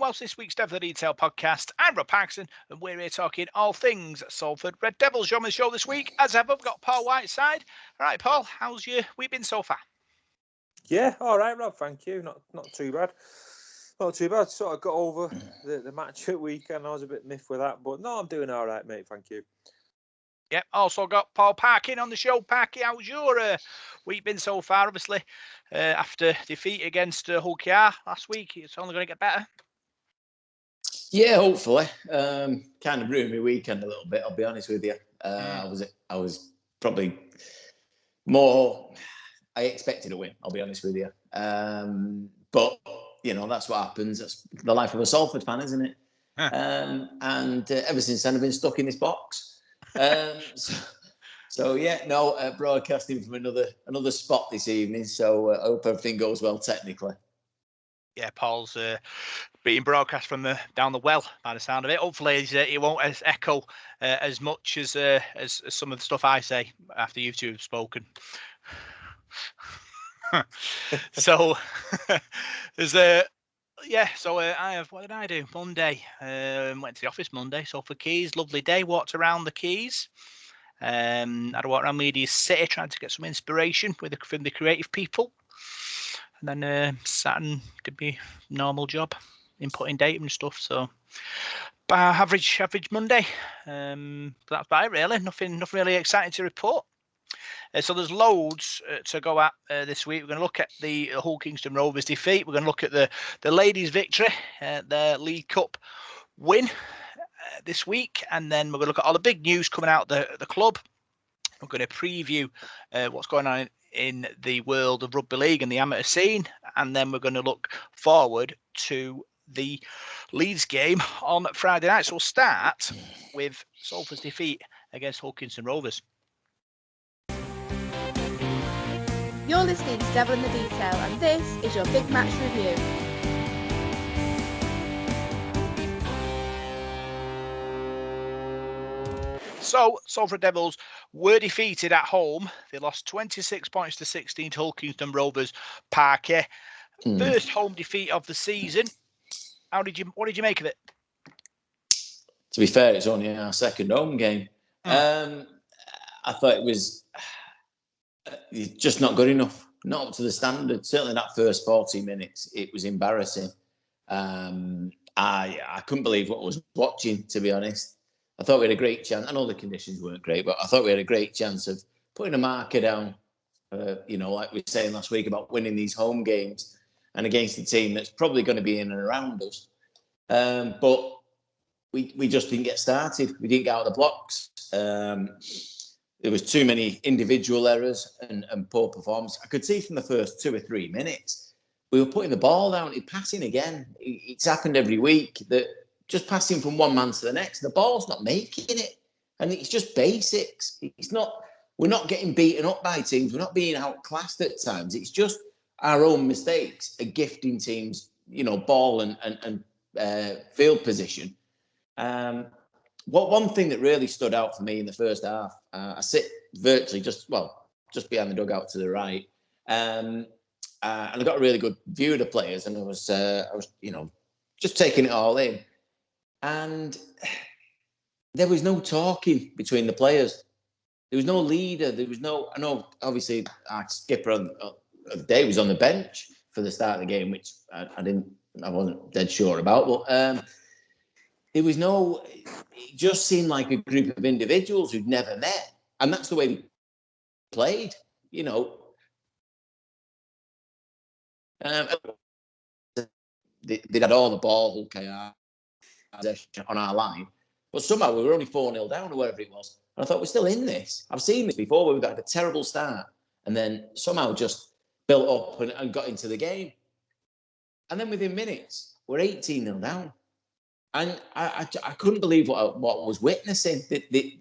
well, it's this week's Devil the Detail podcast. I'm Rob Parkinson, and we're here talking all things Salford Red Devils. You're on the show this week. As ever, we've got Paul Whiteside. All right, Paul, how's your week been so far? Yeah, all right, Rob, thank you. Not too bad. Not too bad. Sort of got over the match at weekend. I was a bit miffed with that, but no, I'm doing all right, mate. Thank you. Yep, also got Paul Parkin on the show. Parky, how's your week been so far? Obviously, after defeat against Hull KR last week, it's only going to get better. Yeah, hopefully. Kind of ruined my weekend a little bit, I'll be honest with you. I was probably more... I expected a win, I'll be honest with you. But, you know, that's what happens. That's the life of a Salford fan, isn't it? And ever since then, I've been stuck in this box. Broadcasting from another spot this evening. So I hope everything goes well technically. Yeah, Paul's being broadcast from down the well by the sound of it. Hopefully, it won't echo as much as some of the stuff I say after you two have spoken. So there's I have, what did I do Monday? Went to the office Monday, Sulphur Quays, lovely day, walked around the quays. Had a walk around Media City trying to get some inspiration from the creative people, and then sat and did my normal job, inputting data and stuff. So average Monday. That's about it really. Nothing really exciting to report. So there's loads to go at this week. We're going to look at the Hawkinson Rovers defeat. We're going to look at the ladies' victory, their League Cup win this week, and then we're going to look at all the big news coming out the club. We're going to preview what's going on in the world of rugby league and the amateur scene, and then we're going to look forward to the Leeds game on Friday night. So we'll start with Salford's defeat against Hawkinson Rovers. You're listening to Devil in the Detail, and this is your big match review. So, Salford Devils were defeated at home. They lost 26 points to 16 to Hawkinson Rovers Parquet. First home defeat of the season. What did you make of it? To be fair, it's only our second home game. I thought it was just not good enough, not up to the standard. Certainly that first 40 minutes, it was embarrassing. I couldn't believe what I was watching, to be honest. I thought we had a great chance. I know the conditions weren't great, but I thought we had a great chance of putting a marker down, like we were saying last week about winning these home games and against a team that's probably going to be in and around us. But we just didn't get started. We didn't get out of the blocks. There was too many individual errors and poor performance. I could see from the first 2 or 3 minutes, we were putting the ball down, passing again. It's happened every week that just passing from one man to the next, the ball's not making it. And it's just basics. We're not getting beaten up by teams. We're not being outclassed at times. It's just our own mistakes are gifting teams, ball and field position. One thing that really stood out for me in the first half, I sit virtually just behind the dugout to the right, and I got a really good view of the players, and I was just taking it all in, and there was no talking between the players. There was no leader. There was no. I know, obviously, our skipper of the day was on the bench for the start of the game, which I wasn't dead sure about, but. There was no, it just seemed like a group of individuals who'd never met. And that's the way we played, They had all the ball, on our line. But somehow we were only 4-0 down or whatever it was. And I thought, we're still in this. I've seen this before where we got a terrible start and then somehow just built up and got into the game. And then within minutes, we're 18-0 down. And I couldn't believe what I was witnessing. The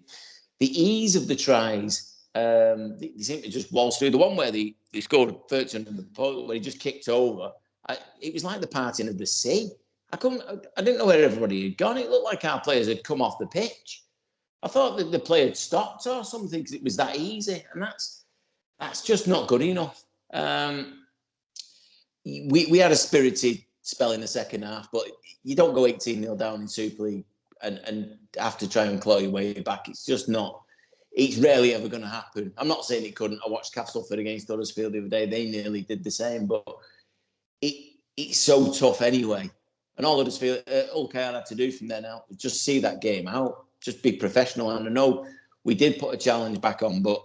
ease of the tries. They seemed to just waltz through. The one where they scored first under the post, where he just kicked over. It was like the parting of the sea. I didn't know where everybody had gone. It looked like our players had come off the pitch. I thought that the play had stopped or something because it was that easy, and that's just not good enough. We had a spirited spell in the second half, but you don't go 18-0 down in Super League and have to try and claw your way back. It's just not. It's rarely ever going to happen. I'm not saying it couldn't. I watched Castleford against Huddersfield the other day. They nearly did the same, but it's so tough anyway. And all Huddersfield, all KR had to do from there now was just see that game out, just be professional. And I know we did put a challenge back on, but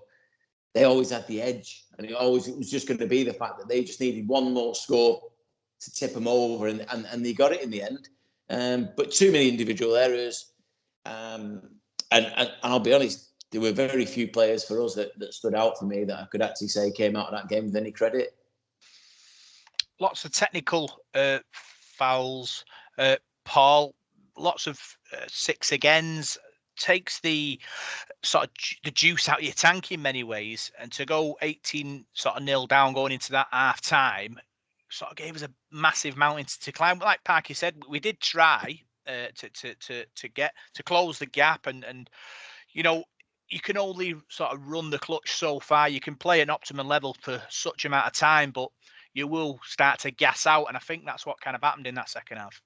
they always had the edge, and it was just going to be the fact that they just needed one more score to tip them over, and they got it in the end. But too many individual errors, and I'll be honest, there were very few players for us that stood out for me that I could actually say came out of that game with any credit. Lots of technical fouls, Paul. Lots of 6 agains. Takes the sort of the juice out of your tank in many ways, and to go 18-0 down going into that half time sort of gave us a massive mountain to climb. Like Parky said, we did try to close the gap, and you know, you can only sort of run the clutch so far. You can play at an optimum level for such amount of time, but you will start to gas out, and I think that's what kind of happened in that second half.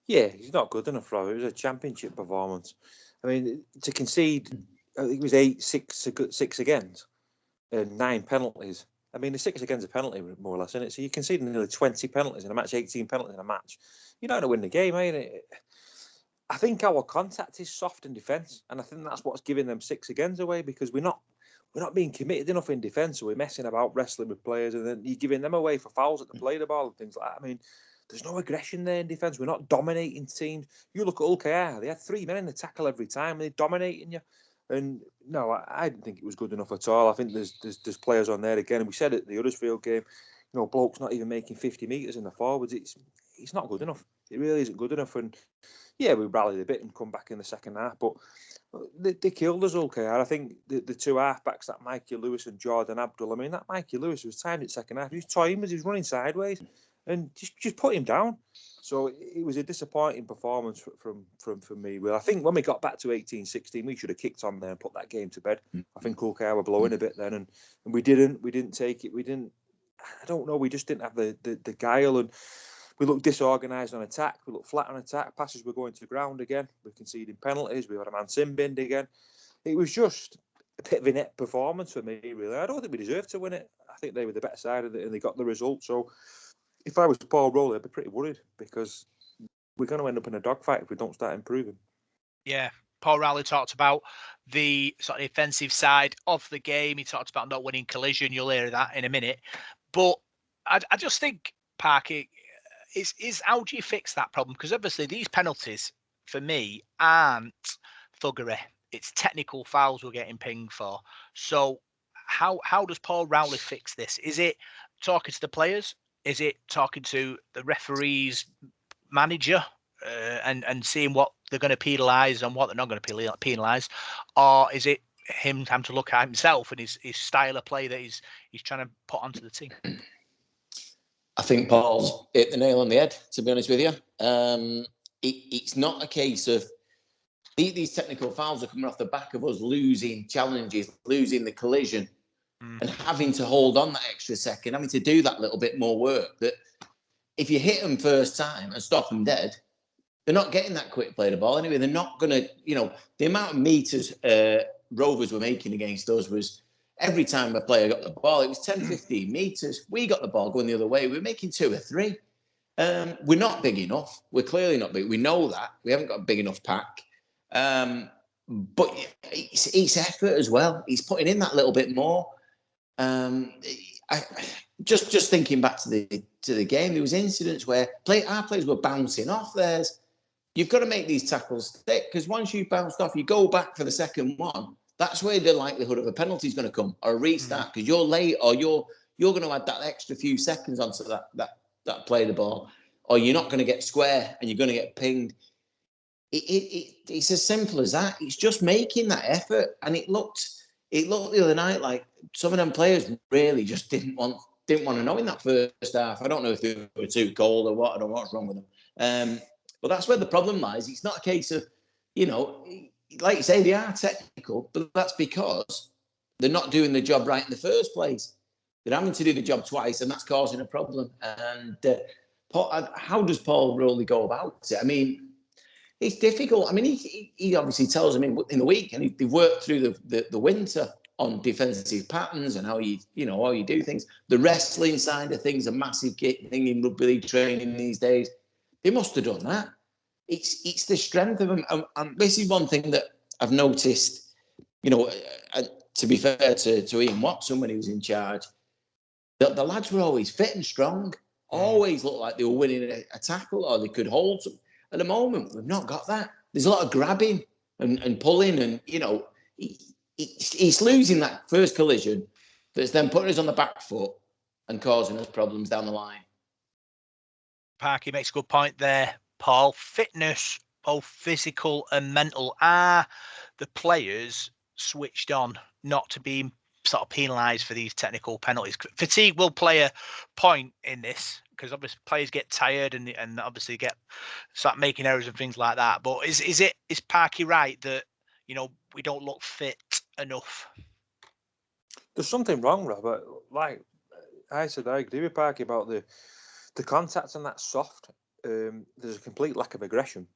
Yeah, he's not good enough, Rob. It was a championship performance. I mean, to concede, I think it was 6 against and 9 penalties. I mean, the 6 against a penalty, more or less, isn't it? So you concede nearly 20 penalties in a match, 18 penalties in a match. You're not going to win the game, ain't it? I think our contact is soft in defence, and I think that's what's giving them 6 against away, because we're not being committed enough in defence, so we're messing about wrestling with players, and then you're giving them away for fouls at the play the ball and things like that. I mean, there's no aggression there in defence. We're not dominating teams. You look at Hull KR, they had 3 men in the tackle every time, and they're dominating you. And no, I didn't think it was good enough at all. I think there's players on there again, and we said at the Huddersfield game, you know, bloke's not even making 50 metres in the forwards. It's not good enough. It really isn't good enough. And yeah, we rallied a bit and come back in the second half, but they killed us, Hull KR. I think the 2 half-backs, that Mikey Lewis and Jordan Abdul, I mean, that Mikey Lewis was timed in second half. He was toying as he was running sideways, and just put him down. So it was a disappointing performance from me. Well, I think when we got back to 18-16, we should have kicked on there and put that game to bed. I think Hull KR were blowing a bit then, and we didn't take it. We didn't. I don't know. We just didn't have the guile, and we looked disorganised on attack. We looked flat on attack. Passes were going to the ground again. We're conceding penalties. We had a man sin-binned again. It was just a bit of an inept performance for me, really. I don't think we deserved to win it. I think they were the better side of it, and they got the result. So if I was Paul Rowley, I'd be pretty worried, because we're going to end up in a dogfight if we don't start improving. Yeah. Paul Rowley talked about the sort of offensive side of the game. He talked about not winning collision. You'll hear that in a minute. But I just think, Parky, is how do you fix that problem? Because obviously these penalties, for me, aren't thuggery. It's technical fouls we're getting pinged for. So how does Paul Rowley fix this? Is it talking to the players? Is it talking to the referee's manager and seeing what they're going to penalise and what they're not going to penalise? Or is it him having to look at himself and his style of play that he's trying to put onto the team? I think Paul's hit the nail on the head, to be honest with you. It's not a case of these technical fouls are coming off the back of us losing challenges, losing the collision, and having to hold on that extra second, having to do that little bit more work. That if you hit them first time and stop them dead, they're not getting that quick play the ball anyway. They're not going to, the amount of meters Rovers were making against us was every time a player got the ball, it was 10, 15 metres. We got the ball going the other way. We were making 2 or 3. We're not big enough. We're clearly not big. We know that. We haven't got a big enough pack. But it's effort as well. He's putting in that little bit more. Just thinking back to the game, there was incidents where our players were bouncing off theirs. You've got to make these tackles stick, because once you've bounced off, you go back for the second one. That's where the likelihood of a penalty is going to come, or a restart, because you're late, or you're going to add that extra few seconds onto that play the ball, or you're not going to get square and you're going to get pinged. It's as simple as that. It's just making that effort, and it looked the other night like some of them players really just didn't want to know in that first half. I don't know if they were too cold or what. I don't know what's wrong with them. But that's where the problem lies. It's not a case of, like you say, they are technical, but that's because they're not doing the job right in the first place. They're having to do the job twice, and that's causing a problem. And how does Paul Rowley go about it? I mean, it's difficult. I mean, he obviously tells them in the week, and they've worked through the winter on defensive patterns and how you do things. The wrestling side of things, a massive thing in rugby league training these days. They must have done that. It's the strength of them, and this is one thing that I've noticed. To be fair to Ian Watson when he was in charge, the lads were always fit and strong. Always looked like they were winning a tackle or they could hold some. At the moment, we've not got that. There's a lot of grabbing and pulling, and he's losing that first collision that's then putting us on the back foot and causing us problems down the line. Parky makes a good point there, Paul. Fitness, both physical and mental, are the players switched on not to be sort of penalised for these technical penalties? Fatigue will play a point in this, because obviously players get tired and obviously start making errors and things like that. But is Parky right that we don't look fit enough? There's something wrong, Robert. Like I said, I agree with Parky about the contact and that soft. There's a complete lack of aggression.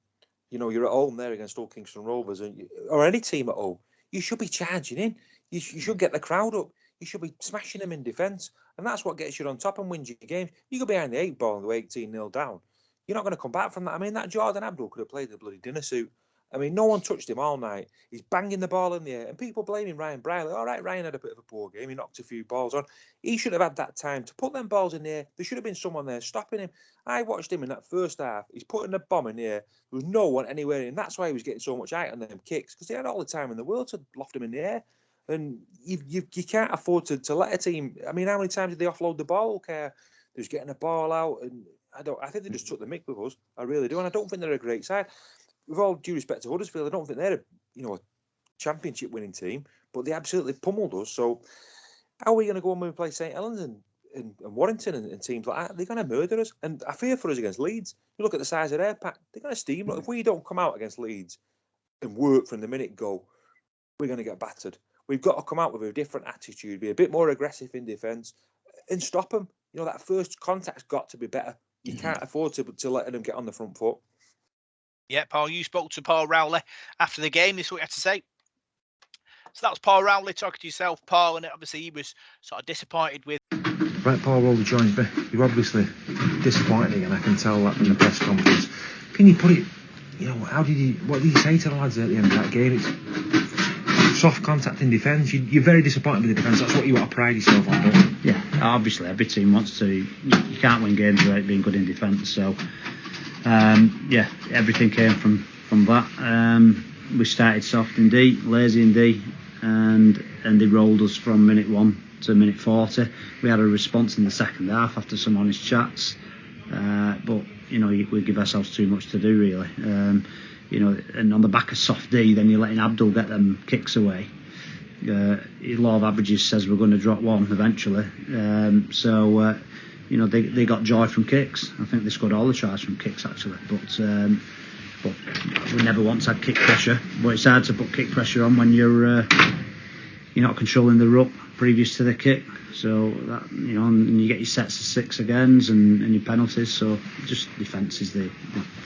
You're at home there against Old Kingston Rovers, or any team at home. You should be charging in. You should get the crowd up. You should be smashing them in defence. And that's what gets you on top and wins your games. You go behind the 8 ball and go 18-0 down. You're not going to come back from that. I mean, that Jordan Abdul could have played the bloody dinner suit. I mean, no one touched him all night. He's banging the ball in the air. And people blaming Ryan Briley. All right, Ryan had a bit of a poor game. He knocked a few balls on. He should have had that time to put them balls in the air. There should have been someone there stopping him. I watched him in that first half. He's putting a bomb in the air. There was no one anywhere in. That's why he was getting so much height on them kicks, because they had all the time in the world to loft him in the air. And you can't afford to let a team. I mean, how many times did they offload the ball? They're just getting a ball out, and I think they just took the mick with us. I really do, and I don't think they're a great side. With all due respect to Huddersfield, I don't think they're a championship winning team, but they absolutely pummeled us. So how are we going to go when we play St Helens and Warrington and teams like that? They're going to murder us, and I fear for us against Leeds. You look at the size of their pack; they're going to steam. If we don't come out against Leeds and work from the minute go, we're going to get battered. We've got to come out with a different attitude, be a bit more aggressive in defence, and stop them. That first contact's got to be better. You can't afford to let them get on the front foot. Yeah, Paul, you spoke to Paul Rowley after the game. This is what you had to say. So that was Paul Rowley talking to yourself, Paul, and obviously he was sort of disappointed with. Right, Paul Rowley joins me. You're obviously disappointed, and I can tell that from the press conference. Can you put it? What did you say to the lads at the end of that game? It's soft contact in defence. You're very disappointed with the defence. That's what you want to pride yourself on, don't you? Yeah, obviously every team wants to. You can't win games without being good in defence. So, everything came from that. We started soft in D, lazy in D, and they rolled us from minute 1 to minute 40. We had a response in the second half after some honest chats, but we give ourselves too much to do really. And on the back of soft D, then you're letting Abdul get them kicks away. Law of averages says we're going to drop one eventually. They got joy from kicks. I think they scored all the tries from kicks actually, but we never once had kick pressure. But it's hard to put kick pressure on when you're not controlling the ruck previous to the kick. So that and you get your sets of 6 agains and your penalties. So just defence is the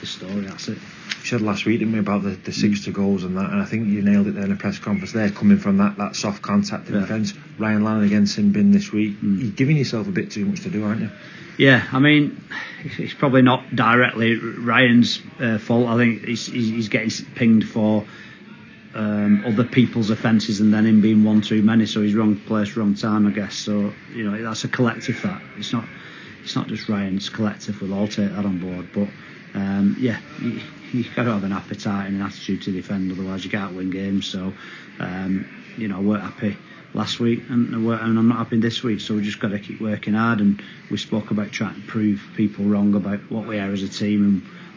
story. That's it. You said last week, didn't we, about the 6 to goals and that, and I think you nailed it there in the press conference. They're coming from that soft contact in defence. Ryan Lannan against Sin Bin this week. You're giving yourself a bit too much to do, aren't you? Yeah, I mean, it's probably not directly Ryan's fault. I think he's getting pinged for other people's offences and then him being one too many, so he's wrong place, wrong time, I guess. So that's a collective. That it's not just Ryan, it's collective. We'll all take that on board. But you've got to have an appetite and an attitude to defend, otherwise you can't win games. So we weren't happy last week and I'm not happy this week, so we just got to keep working hard. And we spoke about trying to prove people wrong about what we are as a team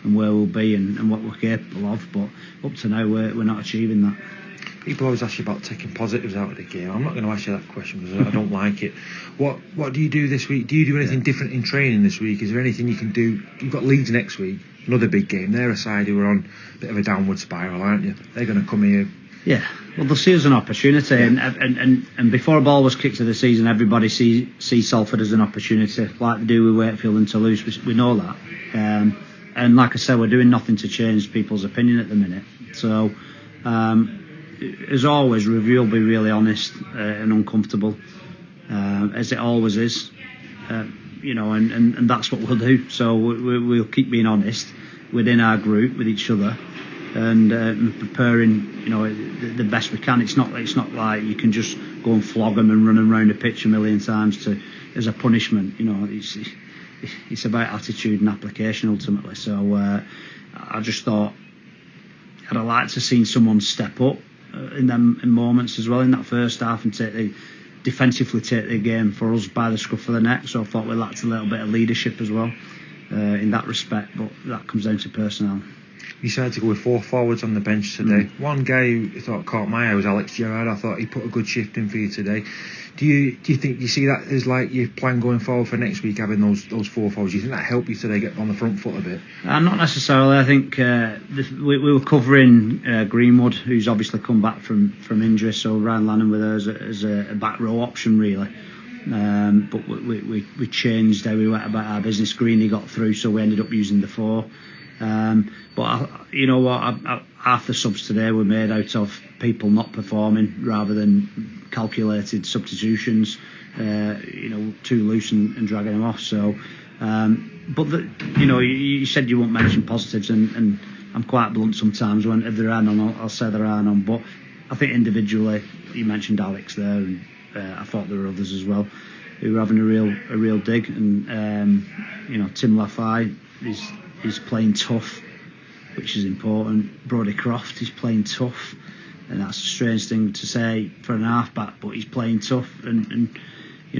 and where we'll be and what we're capable of, but up to now we're not achieving that. People always ask you about taking positives out of the game. I'm not going to ask you that question because I don't like it. What do you do this week? Do you do anything different in training this week? Is there anything you can do? You've got Leeds next week, another big game. They're a side who are on a bit of a downward spiral, aren't you? They're going to come here Yeah, well, they'll see us an opportunity, and before a ball was kicked of the season, everybody see Salford as an opportunity, like they do with Wakefield and Toulouse. We know that, and like I said, we're doing nothing to change people's opinion at the minute. So, as always, review will be really honest and uncomfortable, as it always is, and that's what we'll do. So we'll keep being honest within our group with each other. And preparing, the best we can. It's not like you can just go and flog them and run them around the pitch a million times as a punishment. It's about attitude and application ultimately. So I just thought I'd like to see someone step up in moments as well in that first half and defensively take the game for us by the scruff of the neck. So I thought we lacked a little bit of leadership as well in that respect. But that comes down to personnel. You decided to go with 4 forwards on the bench today. One guy who I thought caught my eye was Alex Gerard. I thought he put a good shift in for you today. Do you see that as like your plan going forward for next week, having those 4 forwards? Do you think that helped you today get on the front foot a bit? Not necessarily. I think we were covering Greenwood, who's obviously come back from injury, so Ryan Lannon with us as a back row option really. But we changed how we went about our business. Greeny got through, so we ended up using the 4. But you know what? Half the subs today were made out of people not performing rather than calculated substitutions. Too loose and dragging them off. So, you said you won't mention positives, and I'm quite blunt sometimes if there are none. I'll say there are none. But I think individually, you mentioned Alex there, and I thought there were others as well who were having a real dig. And Tim Lafay is playing tough, which is important. Brodie Croft is playing tough, and that's a strange thing to say for an half-back, but he's playing tough. And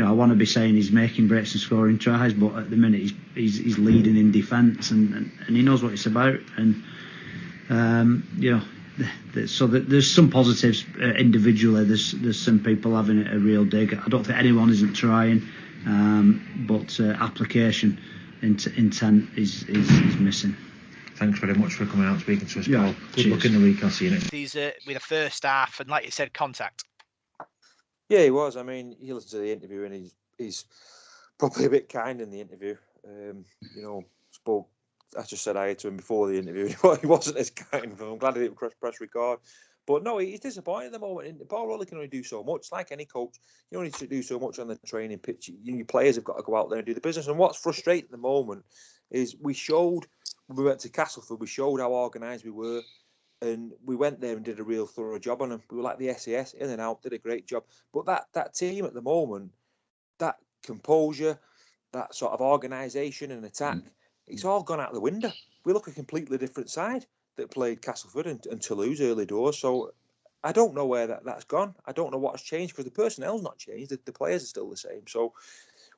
I want to be saying he's making breaks and scoring tries, but at the minute he's leading in defence, and he knows what it's about. And so there's some positives individually. There's some people having a real dig. I don't think anyone isn't trying, but application. Intent is missing. Thanks very much for coming out and speaking to us, Paul. Good Cheers. luck in the week. I'll see you next. He's with a first half, and like you said, contact. Yeah, he was. I mean, he listened to the interview, and he's probably a bit kind in the interview. Spoke. I just said hi to him before the interview. He wasn't as kind. I'm glad he didn't press record. But no, he's disappointed at the moment. Paul Rowley can only do so much. Like any coach, you only need to do so much on the training pitch. Your players have got to go out there and do the business. And what's frustrating at the moment is we showed, when we went to Castleford, we showed how organised we were. And we went there and did a real thorough job on them. We were like the SAS, in and out, did a great job. But that team at the moment, that composure, that sort of organisation and attack, it's all gone out the window. We look a completely different side that played Castleford and Toulouse early doors. So I don't know where that's gone. I don't know what's changed, because the personnel's not changed. The players are still the same. So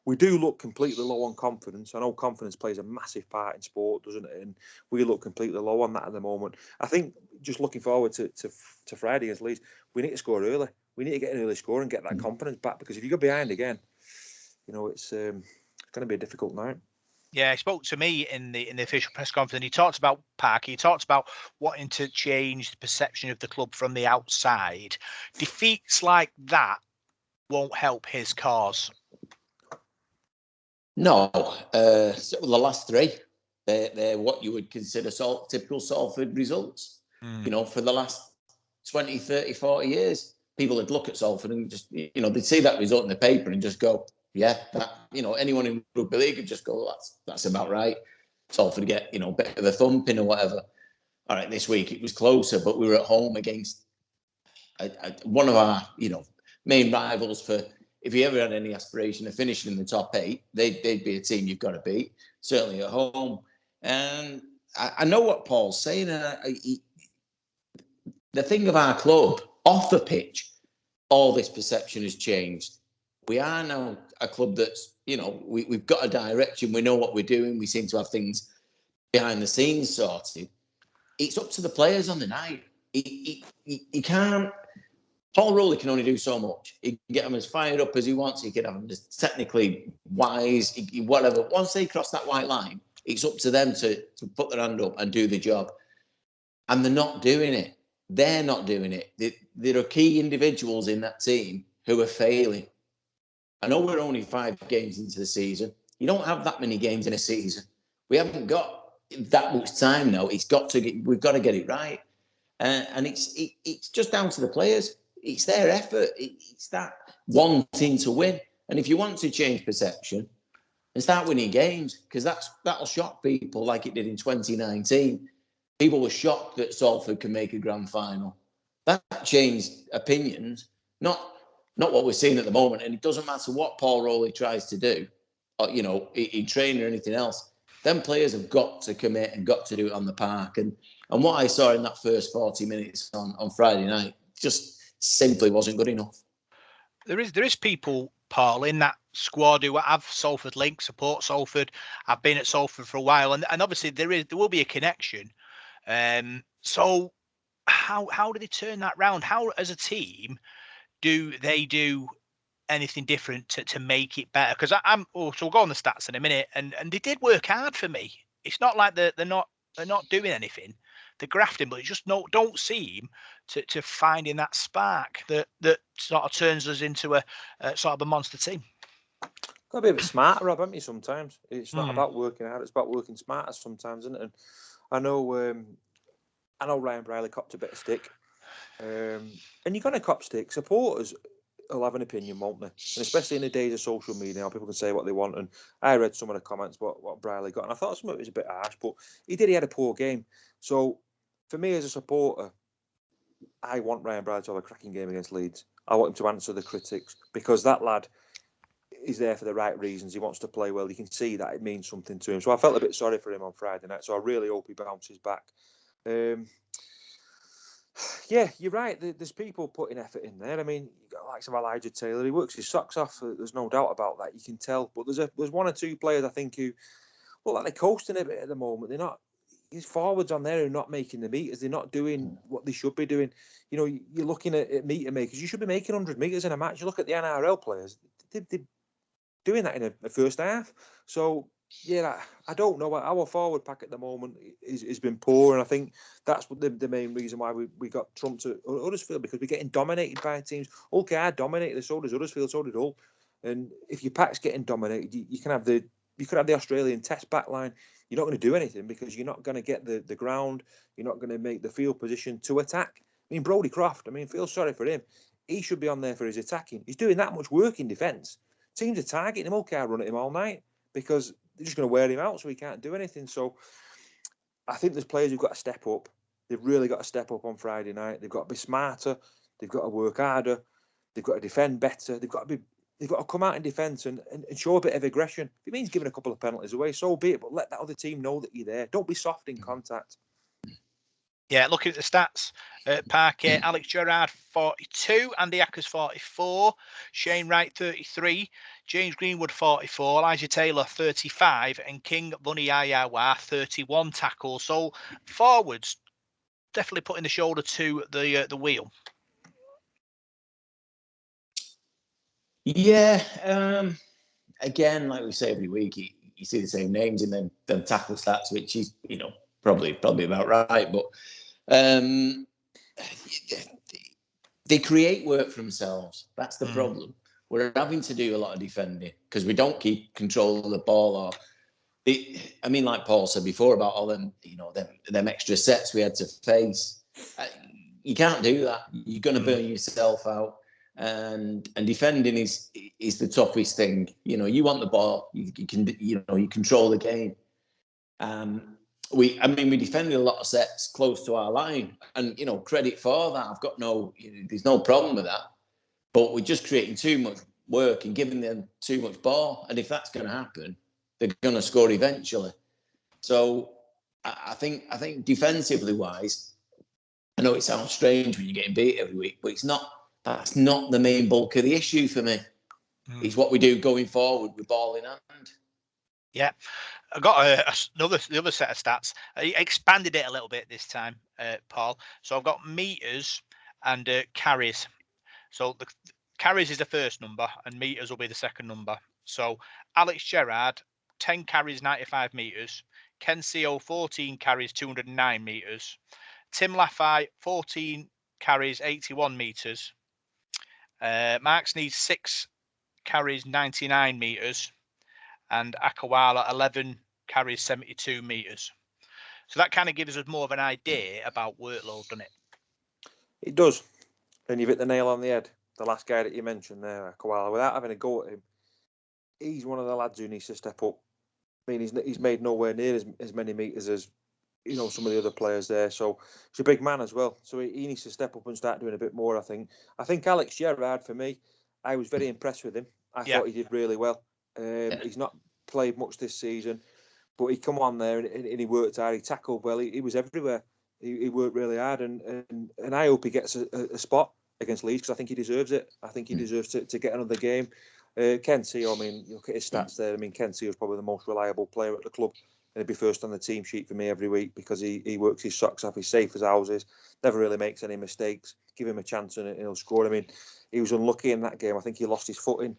we do look completely low on confidence. I know confidence plays a massive part in sport, doesn't it? And we look completely low on that at the moment. I think just looking forward to Friday against Leeds, we need to score early. We need to get an early score and get that confidence back, because if you go behind again, it's going to be a difficult night. Yeah, he spoke to me in the official press conference. He talked about Parky. He talked about wanting to change the perception of the club from the outside. Defeats like that won't help his cause. No, the last 3, they're what you would consider typical Salford results. For the last 20, 30, 40 years, people would look at Salford and just, they'd see that result in the paper and just go, yeah, that, anyone in rugby league would just go, that's about right. Salford get, bit of a thumping or whatever. All right, this week it was closer, but we were at home against one of our, main rivals for, if you ever had any aspiration of finishing in the top 8, they'd be a team you've got to beat, certainly at home. And I know what Paul's saying. The thing of our club, off the pitch, all this perception has changed. We are now a club that's, we've got a direction. We know what we're doing. We seem to have things behind the scenes sorted. It's up to the players on the night. You can't. Paul Rowley can only do so much. He can get them as fired up as he wants. He can have them as technically wise, whatever. Once they cross that white line, it's up to them to put their hand up and do the job. And they're not doing it. they're not doing it. There are key individuals in that team who are failing. I know we're only 5 games into the season. You don't have that many games in a season. We haven't got that much time now. We've got to get it right. And it's just down to the players. It's their effort. It's that wanting to win. And if you want to change perception and start winning games, because that'll shock people like it did in 2019. People were shocked that Salford can make a grand final. That changed opinions, not what we're seeing at the moment. And it doesn't matter what Paul Rowley tries to do, or, in training or anything else. Them players have got to commit and got to do it on the park. And what I saw in that first 40 minutes on Friday night just simply wasn't good enough. There is people, Paul, in that squad who have Salford links, support Salford. I've been at Salford for a while, and obviously there will be a connection. So how do they turn that round? How, as a team, do they do anything different to make it better? Because so we'll go on the stats in a minute, and they did work hard for me. It's not like they're not doing anything. They're grafting, but it just don't seem to finding that spark that sort of turns us into a sort of a monster team. Got to be a bit smarter, Rob, haven't you? Sometimes it's not about working hard; it's about working smarter. Sometimes, isn't it? And I know Ryan Brierley copped a bit of stick, and you're going to cop stick. Supporters will have an opinion, won't they? And especially in the days of social media, now people can say what they want. And I read some of the comments what Brierley got, and I thought some of it was a bit harsh, but he had a poor game. So for me as a supporter, I want Ryan Brierley to have a cracking game against Leeds. I want him to answer the critics, because that lad is there for the right reasons. He wants to play well. You can see that it means something to him. So I felt a bit sorry for him on Friday night. So I really hope he bounces back. Yeah, you're right. There's people putting effort in there. I mean, you've got likes of Elijah Taylor. He works his socks off. There's no doubt about that. You can tell. But there's one or two players I think who look like they're coasting a bit at the moment. They're not. His forwards on there are not making the meters. They're not doing what they should be doing. You're looking at meter makers. You should be making 100 meters in a match. You look at the NRL players. They're doing that in a first half. So yeah, I don't know. Our forward pack at the moment has been poor, and I think that's the main reason why we got trumped at Huddersfield, because we're getting dominated by teams. Okay, I dominated, so does Huddersfield, so did Hull. And if your pack's getting dominated, you could have the Australian Test back line. You're not going to do anything because you're not going to get the ground. You're not going to make the field position to attack. I mean, Brodie Croft, feel sorry for him. He should be on there for his attacking. He's doing that much work in defence. Teams are targeting him. Okay, I run at him all night because they're just going to wear him out so he can't do anything. So I think there's players who've got to step up. They've really got to step up on Friday night. They've got to be smarter. They've got to work harder. They've got to defend better. They've got to come out in defence and show a bit of aggression. If it means giving a couple of penalties away, so be it. But let that other team know that you're there. Don't be soft in contact. Yeah, looking at the stats, Parquet, Alex Gerard 42, Andy Ackers 44, Shane Wright 33, James Greenwood 44, Elijah Taylor 35, and King Vuniyayawa 31 tackles. So forwards definitely putting the shoulder to the wheel. Yeah, again, like we say every week, you see the same names in them tackle stats, which is probably about right, but. They create work for themselves. That's the problem. We're having to do a lot of defending because we don't keep control of the ball. Like Paul said before about all them, them extra sets we had to face. You can't do that. You're going to burn yourself out. And defending is the toughest thing. You want the ball. You can you control the game. We defended a lot of sets close to our line, and credit for that. I've got there's no problem with that. But we're just creating too much work and giving them too much ball, and if that's going to happen, they're going to score eventually. So I think defensively wise, I know it sounds strange when you're getting beat every week, but that's not the main bulk of the issue for me. It's what we do going forward with ball in hand. Yeah. I got the other set of stats. I expanded it a little bit this time, Paul. So I've got meters and carries. So the carries is the first number and meters will be the second number. So Alex Gerard, 10 carries, 95 meters. Ken CO, 14 carries, 209 meters. Tim Laffey, 14 carries, 81 metres. Marks needs 6 carries, 99 metres. And Akawala, 11 carries, 72 metres. So that kind of gives us more of an idea about workload, doesn't it? It does. And you've hit the nail on the head. The last guy that you mentioned there, Koala, without having a go at him, he's one of the lads who needs to step up. I mean, he's made nowhere near as many metres as, you know, some of the other players there. So he's a big man as well. So he needs to step up and start doing a bit more, I think. I think Alex Gerard, for me, I was very impressed with him. I thought he did really well. He's not played much this season, but he come on there and he worked hard. He tackled well. He was everywhere. He worked really hard, and I hope he gets a spot against Leeds because I think he deserves it. I think he deserves to get another game. Ken Seo, I mean, look at his stats there. I mean, Ken Seo is probably the most reliable player at the club, and he'd be first on the team sheet for me every week because he works his socks off. He's safe as houses, never really makes any mistakes. Give him a chance and he'll score. I mean, he was unlucky in that game. I think he lost his footing.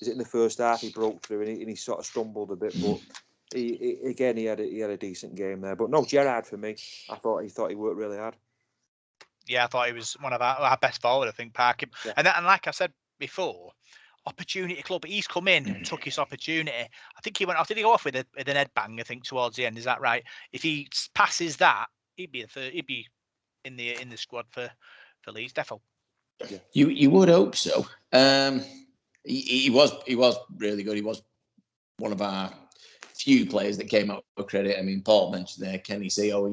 Is it in the first half he broke through and he sort of stumbled a bit, but. He had a decent game there, but no, Gerard for me. I thought he worked really hard. Yeah, I thought he was one of our best forward. I think Parker, and like I said before, opportunity club. He's come in and took his opportunity. I think he went off. Did he go off with an headbang? I think towards the end. Is that right? If he passes that, he'd be in the squad for Leeds. Defo. Yeah. You would hope so. He was really good. He was one of our few players that came out with credit. I mean, Paul mentioned there, Kenny Seo,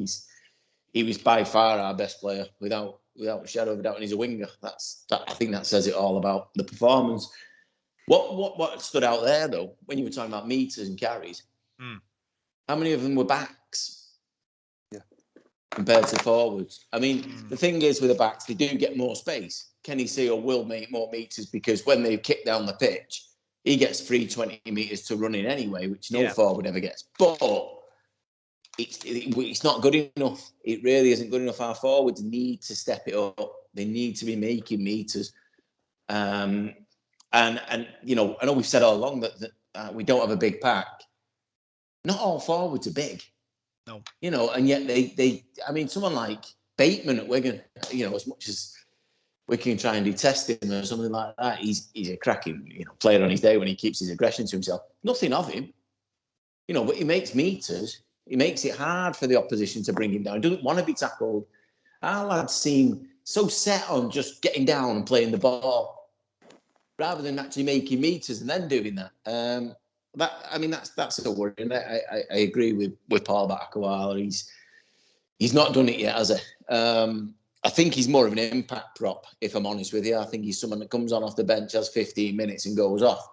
he was by far our best player without a shadow of a doubt, and he's a winger. I think that says it all about the performance. What stood out there though, when you were talking about meters and carries, how many of them were backs? Yeah. Compared to forwards. I mean, the thing is with the backs, they do get more space. Kenny Seo will make more meters because when they kick down the pitch, he gets free 20 metres to run in anyway, which no forward ever gets. But it's not good enough. It really isn't good enough. Our forwards need to step it up. They need to be making metres. And you know, I know we've said all along that we don't have a big pack. Not all forwards are big. No. You know, and yet they I mean, someone like Bateman at Wigan, you know, as much as we can try and detest him or something like that, he's a cracking, you know, player on his day when he keeps his aggression to himself. Nothing of him, you know, but he makes meters. He makes it hard for the opposition to bring him down. He doesn't want to be tackled. Our lads seem so set on just getting down and playing the ball rather than actually making meters and then doing that. That's a worry. And I agree with Paul about Akawala. He's not done it yet, has he? I think he's more of an impact prop, if I'm honest with you. I think he's someone that comes on off the bench, has 15 minutes and goes off.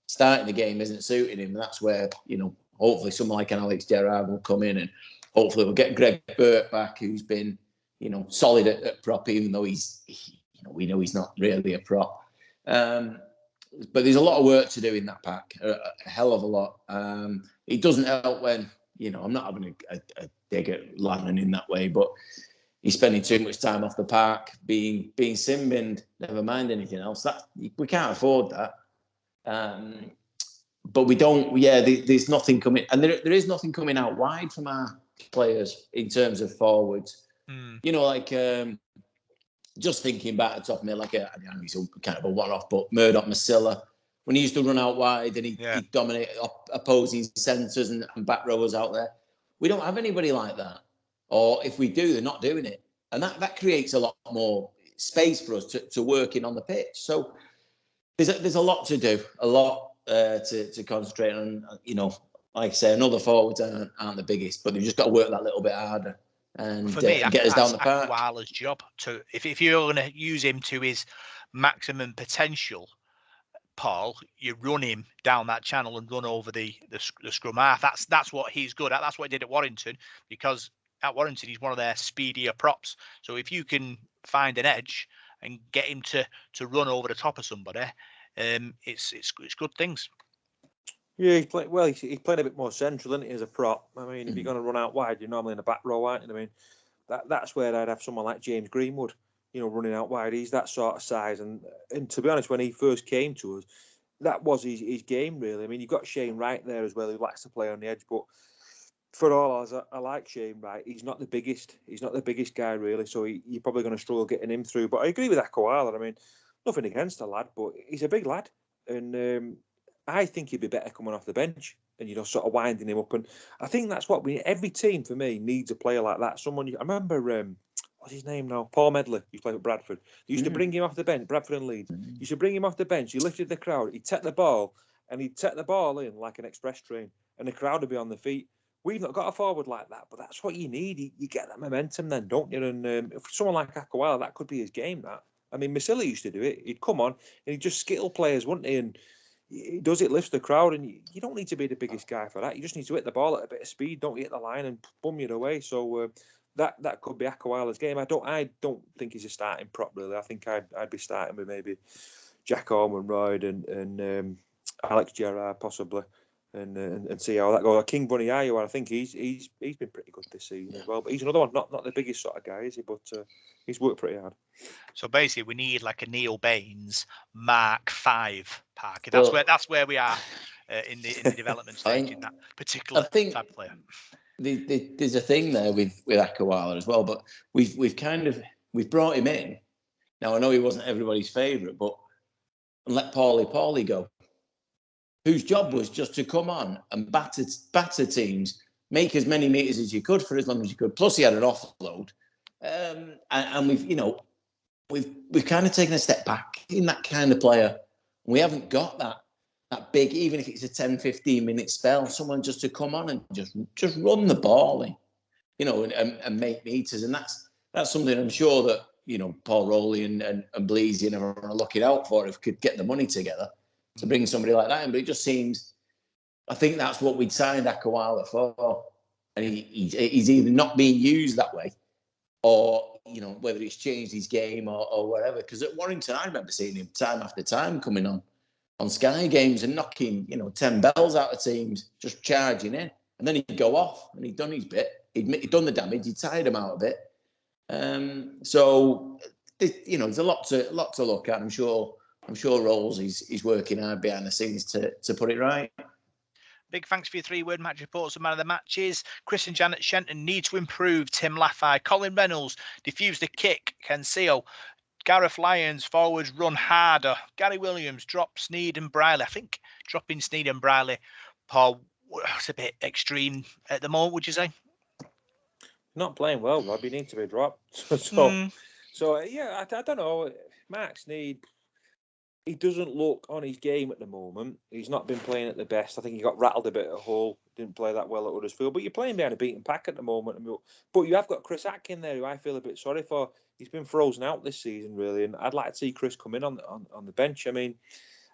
Starting the game isn't suiting him. That's where, you know, hopefully someone like an Alex Gerard will come in and hopefully we'll get Greg Burt back, who's been, you know, solid at prop, even though we know he's not really a prop. But there's a lot of work to do in that pack, a hell of a lot. It doesn't help when, you know, I'm not having a dig at Lannon in that way, but he's spending too much time off the park, being sin-binned, never mind anything else. We can't afford that. But we don't, there's nothing coming, and there is nothing coming out wide from our players in terms of forwards. You know, like, just thinking back at the top of me, like, I know he's kind of a one-off, but Murdoch Masilla, when he used to run out wide and he'd dominate opposing centres and back rowers out there, we don't have anybody like that. Or if we do, they're not doing it. And that creates a lot more space for us to work in on the pitch. So there's a lot to do, a lot to concentrate on. You know, like I say, another forwards aren't the biggest, but they've just got to work that little bit harder and for me, get us down the park. Akawala's job to, if you're going to use him to his maximum potential, Paul, you run him down that channel and run over the scrum half. That's what he's good at. That's what he did at Warrington, because at Warrington he's one of their speedier props. So if you can find an edge and get him to run over the top of somebody, it's good things. Yeah, he's playing a bit more central, isn't he, as a prop? I mean, if you're going to run out wide, you're normally in the back row, aren't you? I mean, that's where I'd have someone like James Greenwood, you know, running out wide. He's that sort of size. And to be honest, when he first came to us, that was his game, really. I mean, you've got Shane Wright there as well, who likes to play on the edge. But for all odds, I like Shane Wright. He's not the biggest. He's not the biggest guy really, so you're probably going to struggle getting him through. But I agree with Akawala. I mean, nothing against the lad, but he's a big lad, and I think he'd be better coming off the bench and sort of winding him up. And I think that's what every team for me needs a player like that. Someone I remember. What's his name now? Paul Medley. He played for Bradford. They used to bring him off the bench. Bradford and Leeds. You should bring him off the bench. He lifted the crowd. He'd take the ball and he'd take the ball in like an express train, and the crowd would be on the feet. We've not got a forward like that, but that's what you need. You get that momentum then, don't you? And for someone like Akawala, that could be his game, that. I mean, Masilla used to do it. He'd come on and he'd just skittle players, wouldn't he? And he does it, lifts the crowd, and you don't need to be the biggest guy for that. You just need to hit the ball at a bit of speed, don't hit the line and bum it away. So that could be Akawala's game. I don't think he's a starting prop, really. I think I'd be starting with maybe Jack Orman, Royd and Alex Gerard, possibly. And see how that goes. King Bunny Ayo, I think he's been pretty good this season as well. But he's another one, not the biggest sort of guy, is he? But he's worked pretty hard. So basically, we need like a Neil Baines Mark V Parker. That's where we are in the development stage in that particular type of player. There's a thing there with Akawala as well, but we've brought him in. Now I know he wasn't everybody's favourite, but let Paulie go, whose job was just to come on and batter teams, make as many meters as you could for as long as you could. Plus, he had an offload, and we've kind of taken a step back in that kind of player. We haven't got that big, even if it's a 10-15 minute spell, someone just to come on and just run the ball in, and make meters, and that's something I'm sure that Paul Rowley and Bleasy are looking out for if could get the money together to bring somebody like that in. But it just seems, I think that's what we'd signed Akawala for. And he's either not being used that way or, whether he's changed his game or whatever. Because at Warrington, I remember seeing him time after time coming on Sky games and knocking, 10 bells out of teams, just charging in. And then he'd go off and he'd done his bit. He'd done the damage. He'd tired him out a bit. So, there's a lot to look at. I'm sure Rolls is working hard behind the scenes to put it right. Big thanks for your 3-word match reports of man of the matches. Chris and Janet Shenton need to improve. Tim Laffey, Colin Reynolds diffused the kick. Ken Seal, Gareth Lyons, forwards run harder. Gary Williams, drop Sneed and Briley. I think dropping Sneed and Briley, Paul, it's a bit extreme at the moment, would you say? Not playing well, Rob. He needs to be dropped. So yeah, I don't know. Mark Sneed, he doesn't look on his game at the moment. He's not been playing at the best. I think he got rattled a bit at Hull. Didn't play that well at Huddersfield. But you're playing behind a beaten pack at the moment. But you have got Chris Atkin there, who I feel a bit sorry for. He's been frozen out this season, really. And I'd like to see Chris come in on the bench. I mean,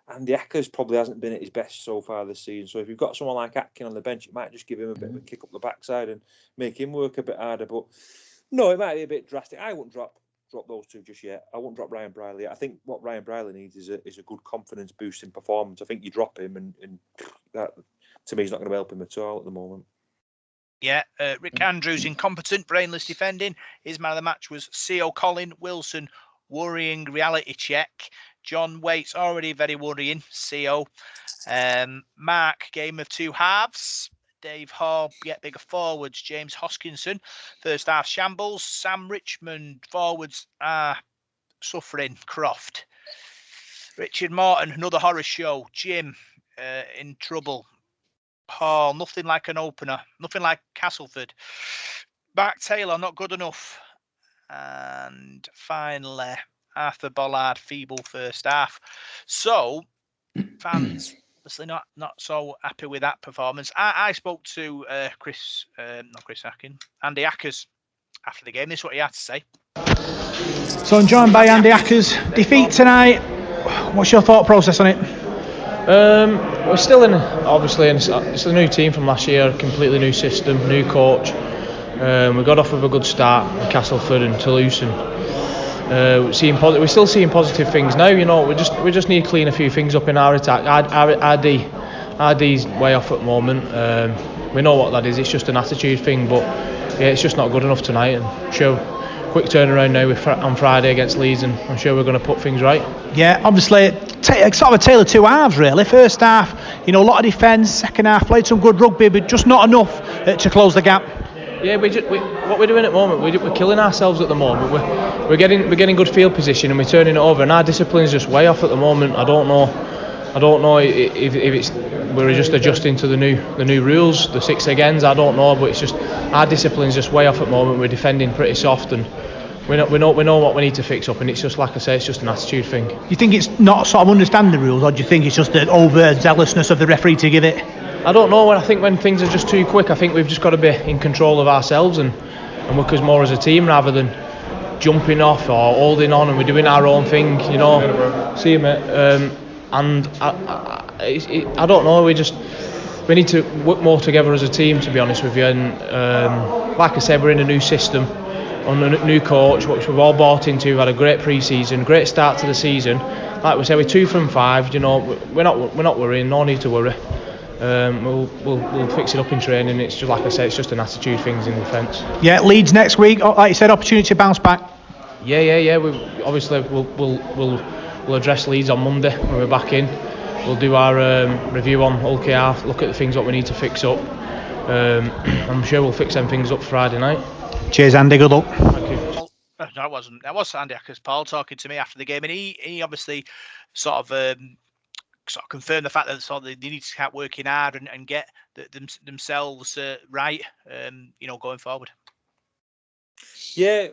Andy Ackers probably hasn't been at his best so far this season. So if you've got someone like Atkin on the bench, it might just give him a bit of a kick up the backside and make him work a bit harder. But no, it might be a bit drastic. I wouldn't drop those two just yet. I wouldn't drop Ryan Briley. I think what Ryan Briley needs is a good confidence boosting performance. I think you drop him and that, to me, is not going to help him at all at the moment. Yeah, Rick Andrews, incompetent, brainless defending. His man of the match was C.O. Colin Wilson, worrying reality check. John Waits, already very worrying, C.O. Mark, game of two halves. Dave Hall, get bigger forwards. James Hawkinson, first half shambles. Sam Richmond, forwards suffering. Croft. Richard Morton, another horror show. Jim, in trouble. Paul, nothing like an opener. Nothing like Castleford. Mark Taylor, not good enough. And finally, Arthur Bollard, feeble first half. So, fans obviously not so happy with that performance. I spoke to not Chris Atkin, Andy Ackers after the game. This is what he had to say. So I'm joined by Andy Ackers. Defeat tonight. What's your thought process on it? We're still obviously it's a new team from last year, completely new system, new coach. We got off with a good start with Castleford and Toulouse, and we're still seeing positive things now. We just need to clean a few things up in our attack. Our D's way off at the moment. We know what that is. It's just an attitude thing, but yeah, it's just not good enough tonight. And sure, quick turnaround now on Friday against Leeds, and I'm sure we're going to put things right. Yeah, obviously, sort of a tale of two halves, really. First half, a lot of defence. Second half, played some good rugby, but just not enough to close the gap? Yeah, what we're doing at the moment, we're killing ourselves at the moment. We're getting good field position and we're turning it over, and our discipline's just way off at the moment. I don't know if it's we're just adjusting to the new rules, the 6 agains. I don't know, but it's just our discipline's just way off at the moment. We're defending pretty soft, and we know what we need to fix up, and it's just like I say, it's just an attitude thing. You think it's not sort of understanding the rules, or do you think it's just the over-zealousness of the referee to give it? I don't know. I think when things are just too quick, I think we've just got to be in control of ourselves and work as more as a team rather than jumping off or holding on, and we're doing our own thing, you know. See you, mate. And I don't know. We need to work more together as a team, to be honest with you. And like I said, we're in a new system, on a new coach, which we've all bought into. We've had a great pre-season, great start to the season. Like we said, we're 2 from 5. You know, we're not worrying. No need to worry. We'll fix it up in training. It's just like I said, it's just an attitude things in defence. Yeah, Leeds next week. Like you said, opportunity to bounce back. Yeah. We'll address Leeds on Monday when we're back in. We'll do our review on OKR, look at the things that we need to fix up. I'm sure we'll fix them things up Friday night. Cheers, Andy. Good luck. Thank you. No, that wasn't. That was Andy Ackers, Paul, talking to me after the game, and he obviously sort of confirmed the fact that they need to start working hard and get themselves right, going forward. Yeah,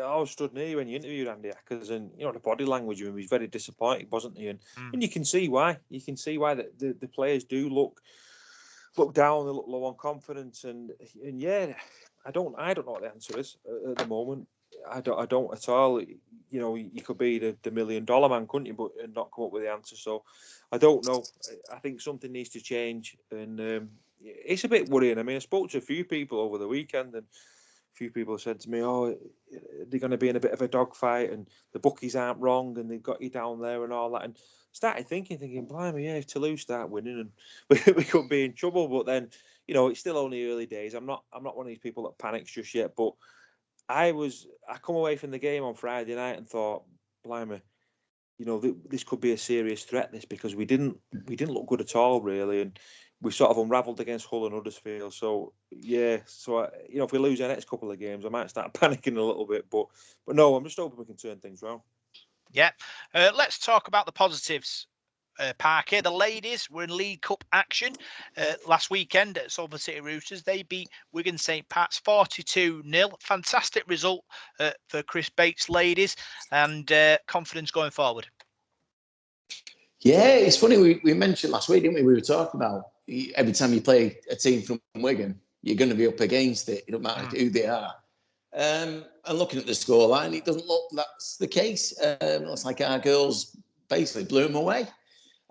I was stood near you when you interviewed Andy Ackers, and the body language of him was very disappointed, wasn't he? And you can see why. You can see why the players do look down, they look low on confidence, and yeah, I don't know what the answer is at the moment. I don't at all. You could be the $1 million man, couldn't you? But and not come up with the answer. So I don't know. I think something needs to change, and it's a bit worrying. I mean, I spoke to a few people over the weekend, and a few people said to me, "Oh, they're going to be in a bit of a dogfight, and the bookies aren't wrong, and they've got you down there and all that." And started thinking, blimey, yeah, if Toulouse start winning, and we could be in trouble. But then, it's still only early days. I'm not one of these people that panics just yet. But I come away from the game on Friday night and thought, blimey, this could be a serious threat. This, because we didn't look good at all, really, and we sort of unravelled against Hull and Huddersfield. So yeah, if we lose our next couple of games, I might start panicking a little bit. But no, I'm just hoping we can turn things around. Yeah, let's talk about the positives. Parker, the ladies were in League Cup action last weekend at Salford City Roosters. They beat Wigan St 42-0. Fantastic result for Chris Bates' ladies, and confidence going forward. Yeah, it's funny. We mentioned last week, didn't we? We were talking about every time you play a team from Wigan, you're going to be up against it. It doesn't matter who they are. And looking at the scoreline, it doesn't look that's the case. It looks like our girls basically blew them away.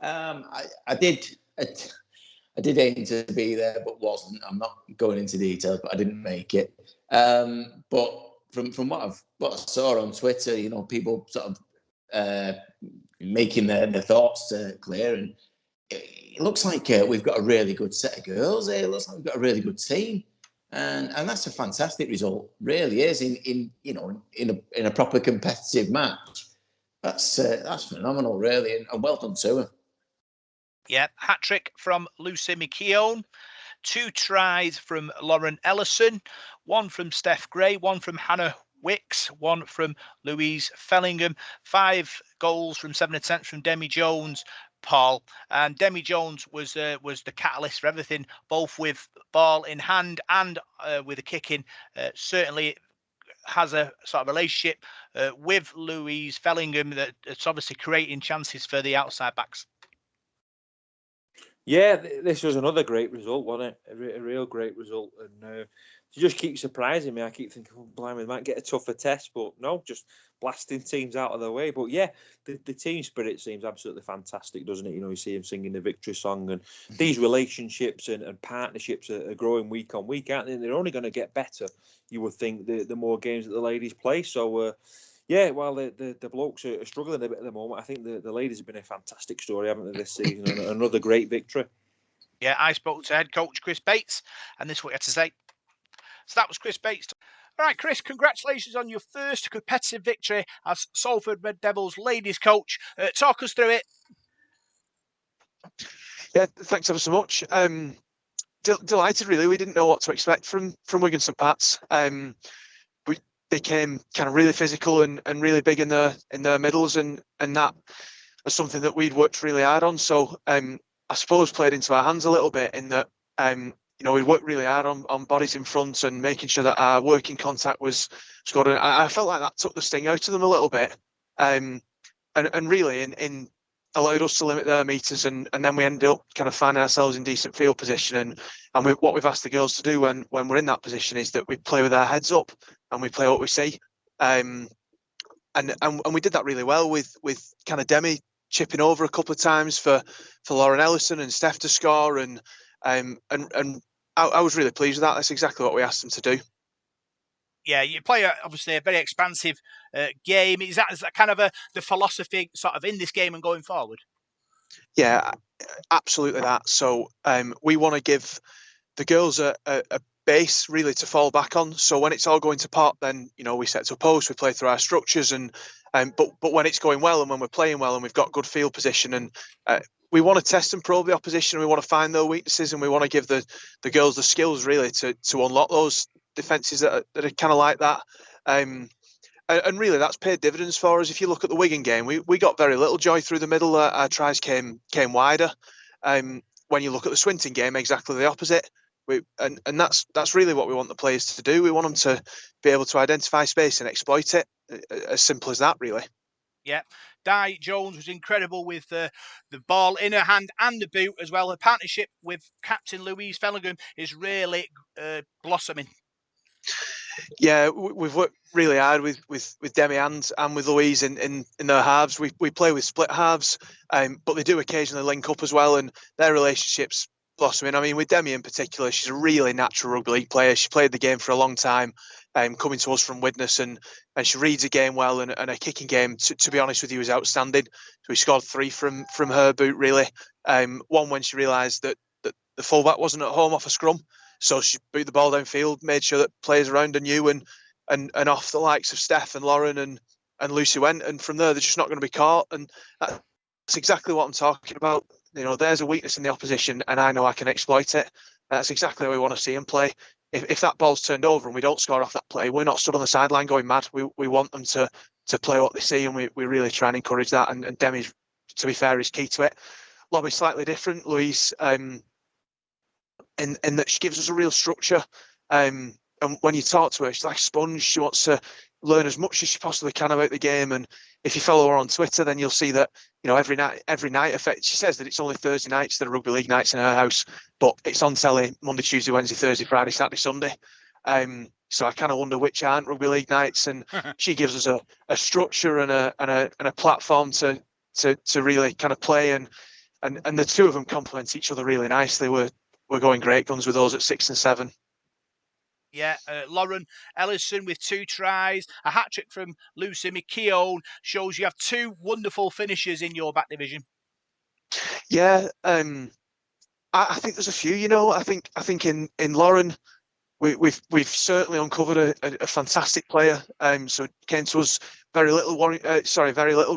I did aim to be there, but wasn't. I'm not going into details, but I didn't make it. But from what I saw on Twitter, people sort of making their thoughts clear, and it looks like we've got a really good set of girls here. It looks like we've got a really good team, and that's a fantastic result. Really is in a proper competitive match. That's phenomenal, really, and well done to her. Yeah, hat-trick from Lucy McKeown, 2 tries from Lauren Ellison, 1 from Steph Gray, 1 from Hannah Wicks, 1 from Louise Fellingham, 5 goals from 7 attempts from Demi Jones, Paul. And Demi Jones was the catalyst for everything, both with ball in hand and with a kicking. Certainly has a sort of relationship with Louise Fellingham that's obviously creating chances for the outside backs. Yeah, this was another great result, wasn't it? A real great result. And it just keeps surprising me. I keep thinking, blimey, they might get a tougher test, but no, just blasting teams out of their way. But yeah, the team spirit seems absolutely fantastic, doesn't it? You see them singing the victory song, and these relationships and partnerships are growing week on week, aren't they? And they're only going to get better, you would think, the more games that the ladies play. So, yeah, while the blokes are struggling a bit at the moment, I think the ladies have been a fantastic story, haven't they, this season? And another great victory. Yeah, I spoke to head coach Chris Bates, and this is what he had to say. So that was Chris Bates. All right, Chris, congratulations on your first competitive victory as Salford Red Devils ladies coach. Talk us through it. Yeah, thanks ever so much. delighted, really. We didn't know what to expect from Wigan St. Pat's. They came kind of really physical and really big in their middles, and that was something that we'd worked really hard on. So I suppose played into our hands a little bit in that we worked really hard on bodies in front and making sure that our working contact was good. And I felt like that took the sting out of them a little bit, and really in allowed us to limit their meters, and then we ended up kind of finding ourselves in decent field position. And what we've asked the girls to do when we're in that position is that we play with our heads up and we play what we see. And we did that really well with kind of Demi chipping over a couple of times for Lauren Ellison and Steph to score, and I was really pleased with that. That's exactly what we asked them to do. Yeah, you play obviously a very expansive game. Is that kind of the philosophy sort of in this game and going forward? Yeah, absolutely that. So we want to give the girls a base really to fall back on. So when it's all going to pot, then we set to a post, we play through our structures, and but when it's going well and when we're playing well and we've got good field position, and we want to test and probe the opposition, and we want to find their weaknesses, and we want to give the girls the skills really to unlock those defences that are kind of like that. And really that's paid dividends for us. If you look at the Wigan game, we got very little joy through the middle. Our tries came wider. When you look at the Swinton game, exactly the opposite. And that's really what we want the players to do. We want them to be able to identify space and exploit it. As simple as that, really. Yeah. Di Jones was incredible with the ball in her hand and the boot as well. Her partnership with captain Louise Fellingham is really blossoming. Yeah, we've worked really hard with Demi and with Louise in their halves. We play with split halves, but they do occasionally link up as well, and their relationships blossoming. I mean, with Demi in particular, she's a really natural rugby league player. She played the game for a long time, coming to us from Widnes, and she reads a game well, and her kicking game, to be honest with you, is outstanding. So we scored 3 from her boot, really. One when she realised that the fullback wasn't at home off a scrum. So she boot the ball downfield, made sure that players around her knew, and off the likes of Steph and Lauren and Lucy went. And from there, they're just not going to be caught. And that's exactly what I'm talking about. There's a weakness in the opposition, and I know I can exploit it. That's exactly how we want to see them play. If that ball's turned over and we don't score off that play, we're not stood on the sideline going mad. We want them to play what they see, and we really try and encourage that. And Demi, to be fair, is key to it. Lobby's slightly different. Louise, in that she gives us a real structure, and when you talk to her, she's like a sponge. She wants to learn as much as she possibly can about the game, and if you follow her on Twitter, then you'll see that every night effect. She says that it's only Thursday nights that are rugby league nights in her house, but it's on telly Monday, Tuesday, Wednesday, Thursday, Friday, Saturday, Sunday. So I kind of wonder which aren't rugby league nights, and she gives us a structure and a platform to really kind of play, and the two of them complement each other really nicely. We're going great guns with those at 6 and 7. Yeah, Lauren Ellison with 2 tries, a hat-trick from Lucy McKeown shows you have 2 wonderful finishers in your back division. Yeah, I think there's a few. I think in Lauren, we've certainly uncovered a fantastic player. So came to us very little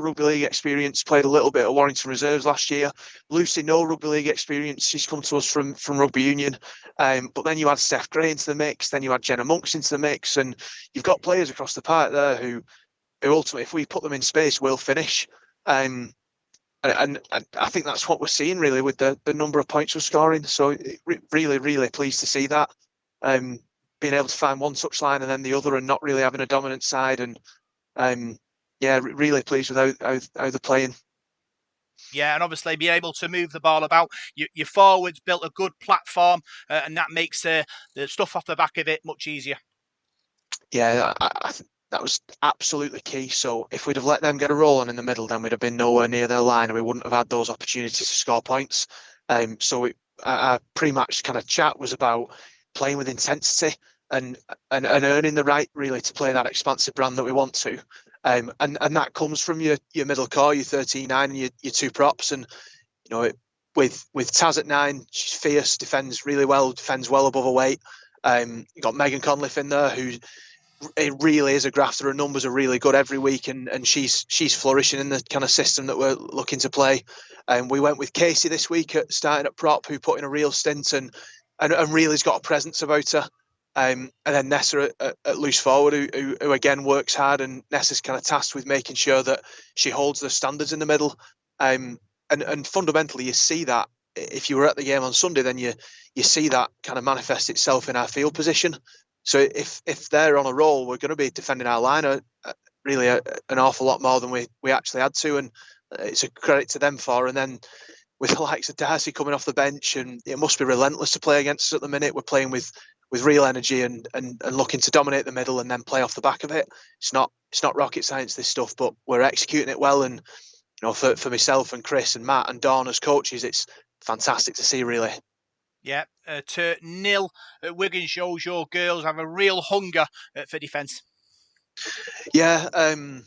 rugby league experience. Played a little bit of Warrington Reserves last year. Lucy, no rugby league experience. She's come to us from rugby union. But then you add Steph Gray into the mix. Then you add Jenna Monks into the mix, and you've got players across the park there who ultimately, if we put them in space, will finish. And I think that's what we're seeing really with the number of points we're scoring. So really, really pleased to see that. Being able to find one touchline and then the other, and not really having a dominant side, and really pleased with how they're playing. Yeah, and obviously being able to move the ball about. Your forwards built a good platform, and that makes the stuff off the back of it much easier. Yeah, I think that was absolutely key. So if we'd have let them get a roll on in the middle, then we'd have been nowhere near their line, and we wouldn't have had those opportunities to score points. So our pre-match kind of chat was about playing with intensity and earning the right really to play that expansive brand that we want to. And that comes from your middle core, your 13-9 and your 2 props. And with Taz at 9, she's fierce, defends really well, defends well above her weight. You got Megan Conliffe in there, who it really is a grafter. Her numbers are really good every week, and she's flourishing in the kind of system that we're looking to play. We went with Casey this week starting at prop, who put in a real stint, and and really's got a presence about her. And then Nessa at loose forward, who again works hard, and Nessa's kind of tasked with making sure that she holds the standards in the middle. And fundamentally, you see that if you were at the game on Sunday, then you see that kind of manifest itself in our field position. So if they're on a roll, we're going to be defending our line really an awful lot more than we actually had to, and it's a credit to them for. And then with the likes of Darcy coming off the bench, and it must be relentless to play against us at the minute. We're playing with real energy and looking to dominate the middle and then play off the back of it. It's not rocket science, this stuff, but we're executing it well. And for myself and Chris and Matt and Dawn as coaches, it's fantastic to see, really. Yeah, 2-0 at Wigan shows your girls have a real hunger for defence. Yeah, do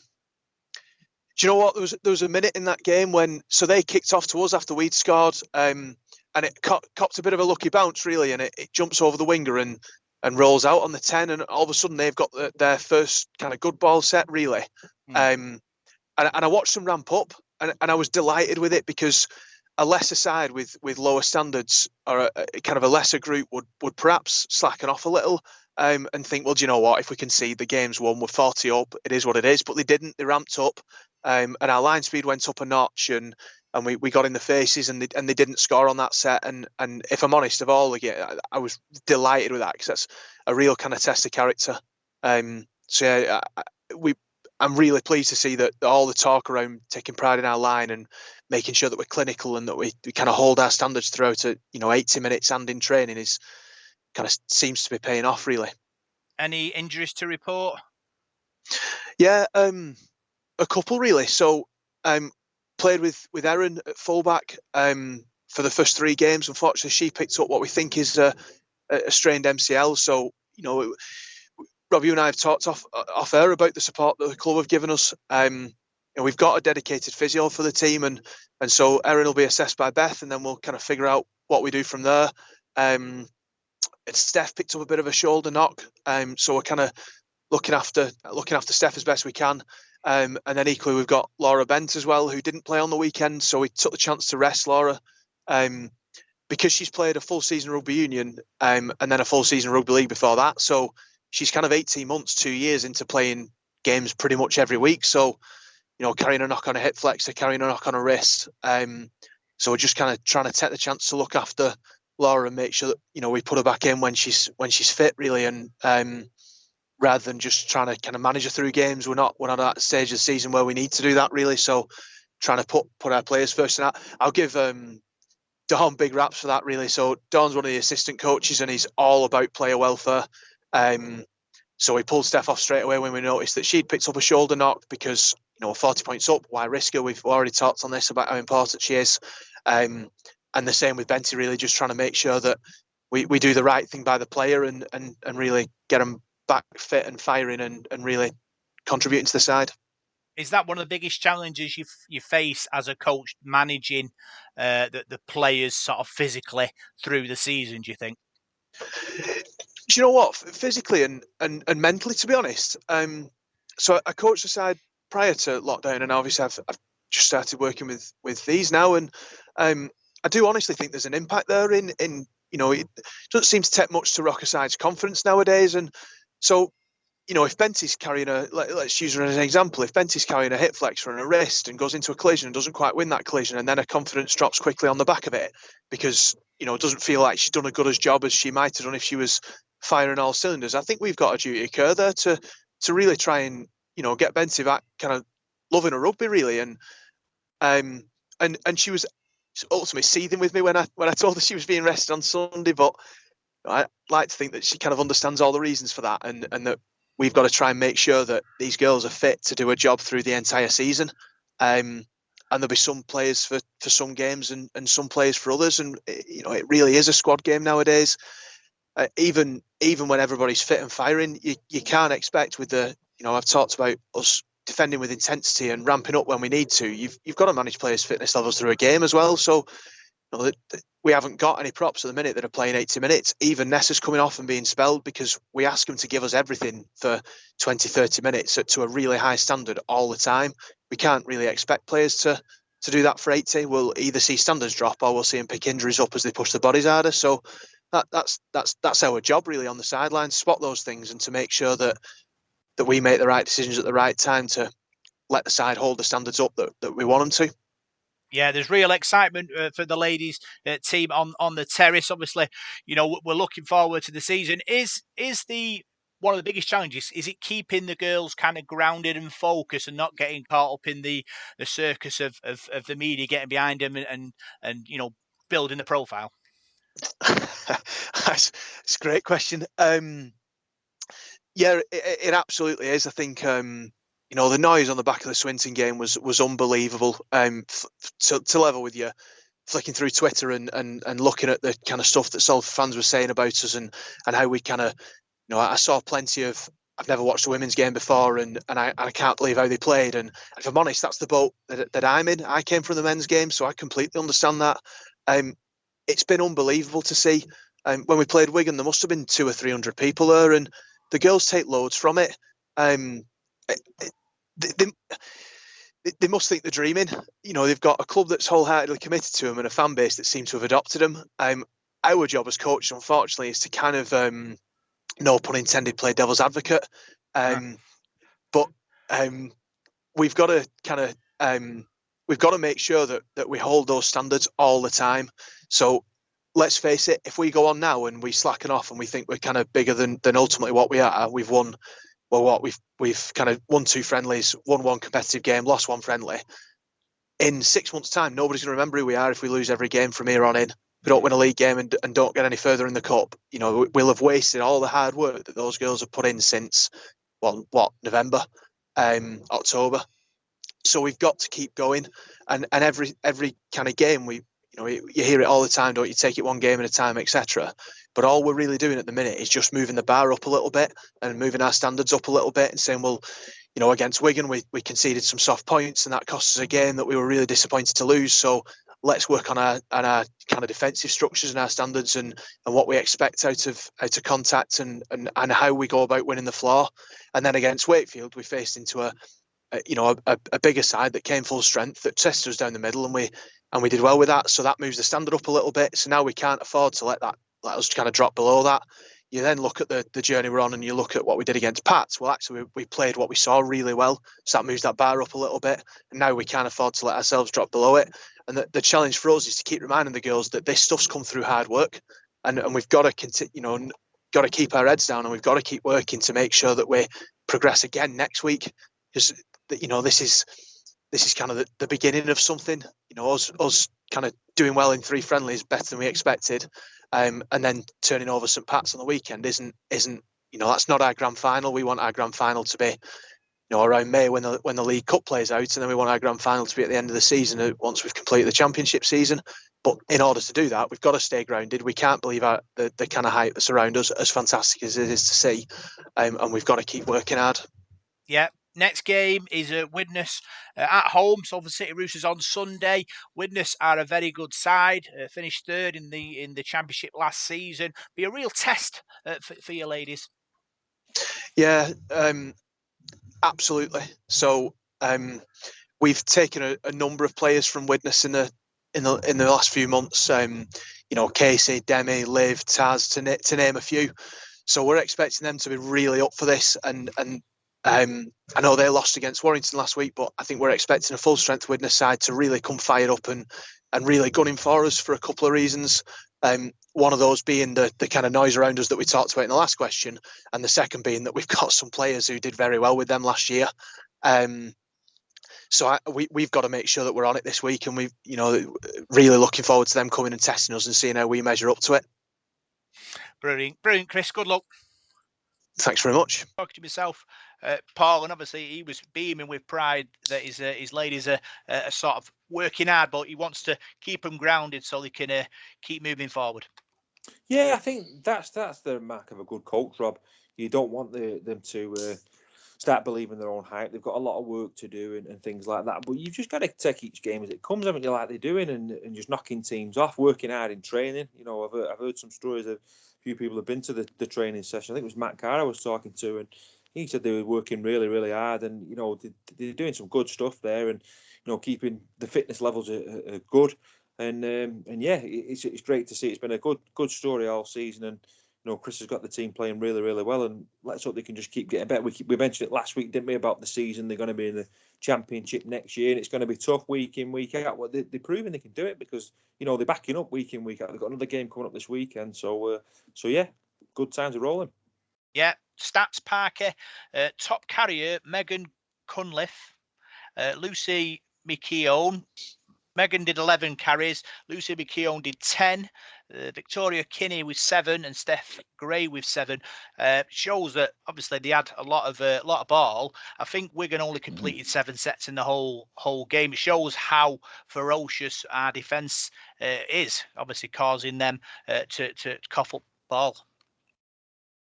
you know what? There was a minute in that game when they kicked off to us after we'd scored, and it copped a bit of a lucky bounce, really, and it jumps over the winger and rolls out on the 10, and all of a sudden they've got their first kind of good ball set, really. And I watched them ramp up, and I was delighted with it, because a lesser side with lower standards, or a kind of a lesser group, would perhaps slacken off a little, and think, well, do you know what? If we concede, the game's won. We're 40 up. It is what it is. But they didn't. They ramped up, and our line speed went up a notch, and we got in the faces, and they didn't score on that set. And if I'm honest, of all again, I was delighted with that, because that's a real kind of test of character. So yeah, I'm really pleased to see that all the talk around taking pride in our line and making sure that we're clinical and that we kind of hold our standards throughout 80 minutes and in training is kind of seems to be paying off, really. Any injuries to report? Yeah, a couple, really. So played with Erin at fullback for the first 3 games. Unfortunately, she picked up what we think is a strained MCL. So, Rob, you and I have talked off air about the support that the club have given us. We've got a dedicated physio for the team, and so Erin will be assessed by Beth, and then we'll kind of figure out what we do from there. Steph picked up a bit of a shoulder knock, so we're kind of looking after Steph as best we can. And then equally, we've got Laura Bent as well, who didn't play on the weekend, so we took the chance to rest Laura, because she's played a full season rugby union, and then a full season rugby league before that. So she's kind of 18 months, 2 years into playing games pretty much every week. So, carrying a knock on a hip flexor, carrying a knock on a wrist. So we're just kind of trying to take the chance to look after Laura and make sure that, we put her back in when she's fit, really. And rather than just trying to kind of manage her through games, we're not at that stage of the season where we need to do that, really. So trying to put our players first. And I'll give Dawn big raps for that, really. So Dawn's one of the assistant coaches, and he's all about player welfare. So we pulled Steph off straight away when we noticed that she'd picked up a shoulder knock, because 40 points up, why risk her? We've already talked on this about how important she is, and the same with Benty, really, just trying to make sure that we do the right thing by the player and really get them back fit and firing and really contributing to the side. Is that one of the biggest challenges you face as a coach, managing the players sort of physically through the season, do you think? Do you know what? Physically and mentally, to be honest. So I coached the side prior to lockdown, and obviously I've just started working with these now, and I do honestly think there's an impact there in it doesn't seem to take much to rock a side's confidence nowadays. And so, if Benty's carrying let's use her as an example, if Benty's carrying a hip flexor and a wrist and goes into a collision and doesn't quite win that collision, and then her confidence drops quickly on the back of it, because it doesn't feel like she's done a good as job as she might have done if she was firing all cylinders. I think we've got a duty of care there to really try and get Benty back kind of loving her rugby, really. And she was ultimately seething with me when I told her she was being rested on Sunday, but I like to think that she kind of understands all the reasons for that, and that we've got to try and make sure that these girls are fit to do a job through the entire season. And there'll be some players for some games and some players for others, and it really is a squad game nowadays. Even when everybody's fit and firing, you can't expect with the I've talked about us defending with intensity and ramping up when we need to. You've got to manage players' fitness levels through a game as well. So we haven't got any props at the minute that are playing 80 minutes. Even Nessa's coming off and being spelled, because we ask them to give us everything for 20, 30 minutes to a really high standard all the time. We can't really expect players to do that for 80. We'll either see standards drop or we'll see them pick injuries up as they push the bodies harder. So That's our job really on the sidelines, spot those things and to make sure that we make the right decisions at the right time to let the side hold the standards up that we want them to. Yeah, there's real excitement for the ladies team on the terrace. Obviously, we're looking forward to the season. Is the one of the biggest challenges, is it keeping the girls kind of grounded and focused and not getting caught up in the circus of the media getting behind them and building the profile? It's a great question. Yeah, it absolutely is. I think the noise on the back of the Swinton game was unbelievable. To level with you, flicking through Twitter and looking at the kind of stuff that Salford fans were saying about us and how we kind of, I saw plenty of. I've never watched a women's game before, and I can't believe how they played. And if I'm honest, that's the boat that I'm in. I came from the men's game, so I completely understand that. It's been unbelievable to see. When we played Wigan, there must have been 200 or 300 people there, and the girls take loads from it. They must think they're dreaming. They've got a club that's wholeheartedly committed to them and a fan base that seem to have adopted them. Our job as coaches, unfortunately, is to kind of, no pun intended, play devil's advocate. But we've got to kind of we've got to make sure that we hold those standards all the time. So let's face it, if we go on now and we slacken off and we think we're kind of bigger than ultimately what we are, we've won. Well, we've kind of won 2 friendlies, won 1 competitive game, lost 1 friendly. In 6 months' time, nobody's going to remember who we are if we lose every game from here on in. We don't win a league game and don't get any further in the cup. We'll have wasted all the hard work that those girls have put in since, November, October. So we've got to keep going. And every kind of game, you hear it all the time, don't you? Take it one game at a time, etc. But all we're really doing at the minute is just moving the bar up a little bit and moving our standards up a little bit and saying, well, against Wigan, we conceded some soft points and that cost us a game that we were really disappointed to lose. So let's work on our kind of defensive structures and our standards and what we expect out of contact and how we go about winning the floor. And then against Wakefield, we faced into a bigger side that came full strength, that tested us down the middle, and we did well with that. So that moves the standard up a little bit. So now we can't afford to let us kind of drop below that. You then look at the journey we're on and you look at what we did against Pats. Well, actually, we played what we saw really well. So that moves that bar up a little bit. And now we can't afford to let ourselves drop below it. And the challenge for us is to keep reminding the girls that this stuff's come through hard work. And we've got to continue, got to keep our heads down and we've got to keep working to make sure that we progress again next week. Because, this is kind of the beginning of something. Us kind of doing well in 3 friendlies better than we expected. And then turning over St Pat's on the weekend isn't that's not our grand final. We want our grand final to be around May when the League Cup plays out, and then we want our grand final to be at the end of the season once we've completed the championship season. But in order to do that, we've got to stay grounded. We can't believe the kind of hype that's around us, as fantastic as it is to see, and we've got to keep working hard. Yeah. Next game is Widnes at home. Salford City Roosters on Sunday. Widnes are a very good side. Finished 3rd in the championship last season. Be a real test for your ladies. Yeah, absolutely. So we've taken a number of players from Widnes in the last few months. Casey, Demi, Liv, Taz, to name a few. So we're expecting them to be really up for this and. I know they lost against Warrington last week, but I think we're expecting a full strength Widnes side to really come fired up and really gunning for us for a couple of reasons. One of those being the kind of noise around us that we talked about in the last question, and the second being that we've got some players who did very well with them last year. So we've got to make sure that we're on it this week, and we've really looking forward to them coming and testing us and seeing how we measure up to it. Brilliant, Chris. Good luck. Thanks very much. Talking to myself, Paul, and obviously he was beaming with pride that his ladies are sort of working hard, but he wants to keep them grounded so they can keep moving forward. Yeah, I think that's the mark of a good coach, Rob. You don't want them to start believing their own hype. They've got a lot of work to do and things like that. But you've just got to take each game as it comes, haven't you, like they're doing, and just knocking teams off, working hard in training. I've heard some stories of a few people have been to the training session. I think it was Matt Carr I was talking to, and he said they were working really, really hard, and they're doing some good stuff there, and keeping the fitness levels are good. And yeah, it's great to see. It's been a good story all season, and Chris has got the team playing really, really well, and let's hope they can just keep getting better. We mentioned it last week, didn't we, about the season? They're going to be in the Championship next year, and it's going to be tough week in, week out. Well, they're proving they can do it because they're backing up week in, week out. They've got another game coming up this weekend, so yeah, good times are rolling. Yeah, stats Parker, top carrier Megan Cunliffe, Lucy McKeown. Megan did 11 carries, Lucy McKeown did 10, Victoria Kinney with 7, and Steph Gray with 7. Shows that obviously they had a lot of ball. I think Wigan only completed 7 sets in the whole game. It shows how ferocious our defence is, obviously causing them to cough up ball.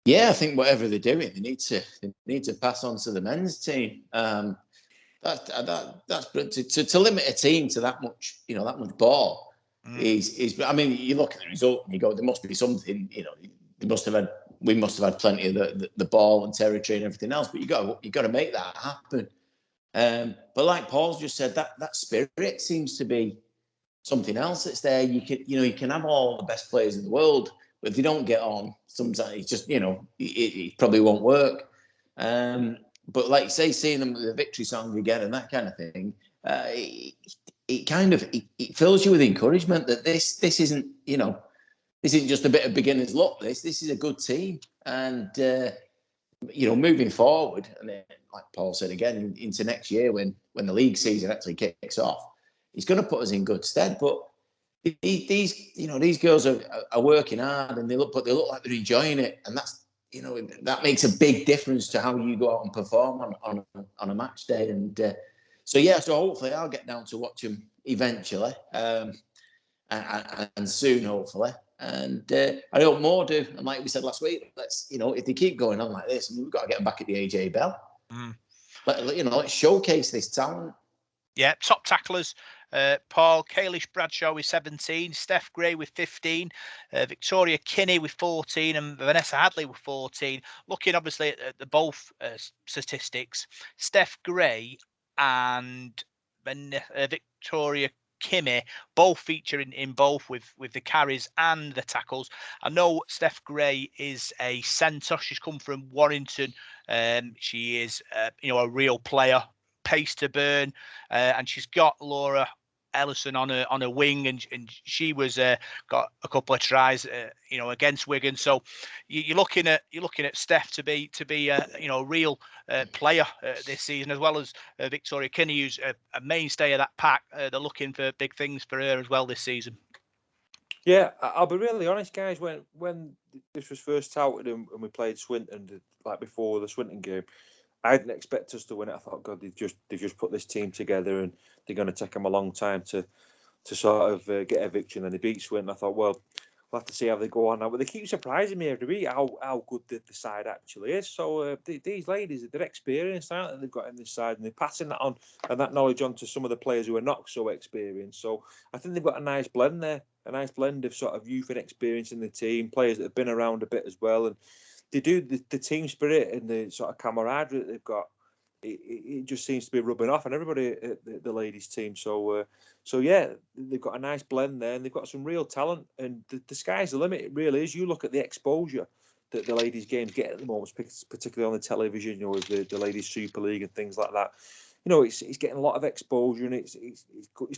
Yeah, I think whatever they're doing, they need to pass on to the men's team. That's to limit a team to that much, that much ball is. I mean, you look at the result and you go, there must be something. We must have had plenty of the ball and territory and everything else. But you got to make that happen. But like Paul's just said, that spirit seems to be something else that's there. You can have all the best players in the world, but if they don't get on, sometimes it's just it probably won't work. But like you say, seeing them with the victory song again and that kind of thing, it fills you with encouragement that this isn't just a bit of beginner's luck. This is a good team, and moving forward, and then, like Paul said again, into next year when the league season actually kicks off, it's going to put us in good stead. But these girls are working hard, and they look like they're enjoying it, and that's. That makes a big difference to how you go out and perform on a match day. And so hopefully I'll get down to watch them eventually and soon, hopefully. And I hope more do. And like we said last week, let's, if they keep going on like this, we've got to get them back at the AJ Bell. Let's showcase this talent. Yeah, top tacklers. Paul Kalish Bradshaw with 17, Steph Gray with 15, Victoria Kinney with 14, and Vanessa Hadley with 14. Looking obviously at the both statistics, Steph Gray and Victoria Kinney both feature in both with the carries and the tackles. I know Steph Gray is a centre. She's come from Warrington. She is a real player, pace to burn, and she's got Laura Ellison on a wing, and she was got a couple of tries against Wigan. So you're looking at Steph to be a real player this season, as well as Victoria Kinney, who's a mainstay of that pack. They're looking for big things for her as well this season. Yeah, I'll be really honest, guys. When this was first touted and we played Swinton, like before the Swinton game, I didn't expect us to win it. I thought, God, they've just put this team together, and they're going to take them a long time to sort of get a victory. And then they beat Swinton. I thought, well, we'll have to see how they go on now. But they keep surprising me every week how good the side actually is. So these ladies, they're experienced, aren't they? They've got in this side, and they're passing that on and that knowledge on to some of the players who are not so experienced. So I think they've got a nice blend there, a nice blend of sort of youth and experience in the team, players that have been around a bit as well, and they do the team spirit and the sort of camaraderie that they've got. It just seems to be rubbing off on everybody at the ladies' team. So yeah, they've got a nice blend there, and they've got some real talent. And the sky's the limit. It really is. You look at the exposure that the ladies' games get at the moment, particularly on the television, with the ladies' Super League and things like that. It's getting a lot of exposure, and it's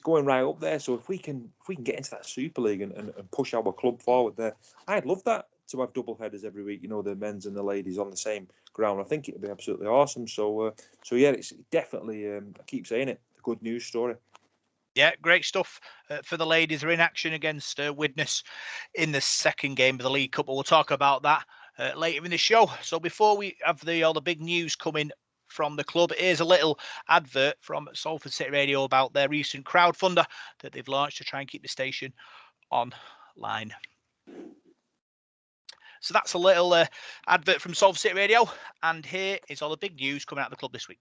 going right up there. So if we can get into that Super League and push our club forward there, I'd love that, to have double headers every week, the men's and the ladies on the same ground. I think it'd be absolutely awesome. So yeah, it's definitely, I keep saying it, a good news story. Yeah, great stuff for the ladies. They're in action against Widnes in the second game of the League Cup, but we'll talk about that later in the show. So before we have all the big news coming from the club, here's a little advert from Salford City Radio about their recent crowdfunder that they've launched to try and keep the station online. So that's a little advert from Salford City Radio, and here is all the big news coming out of the club this week.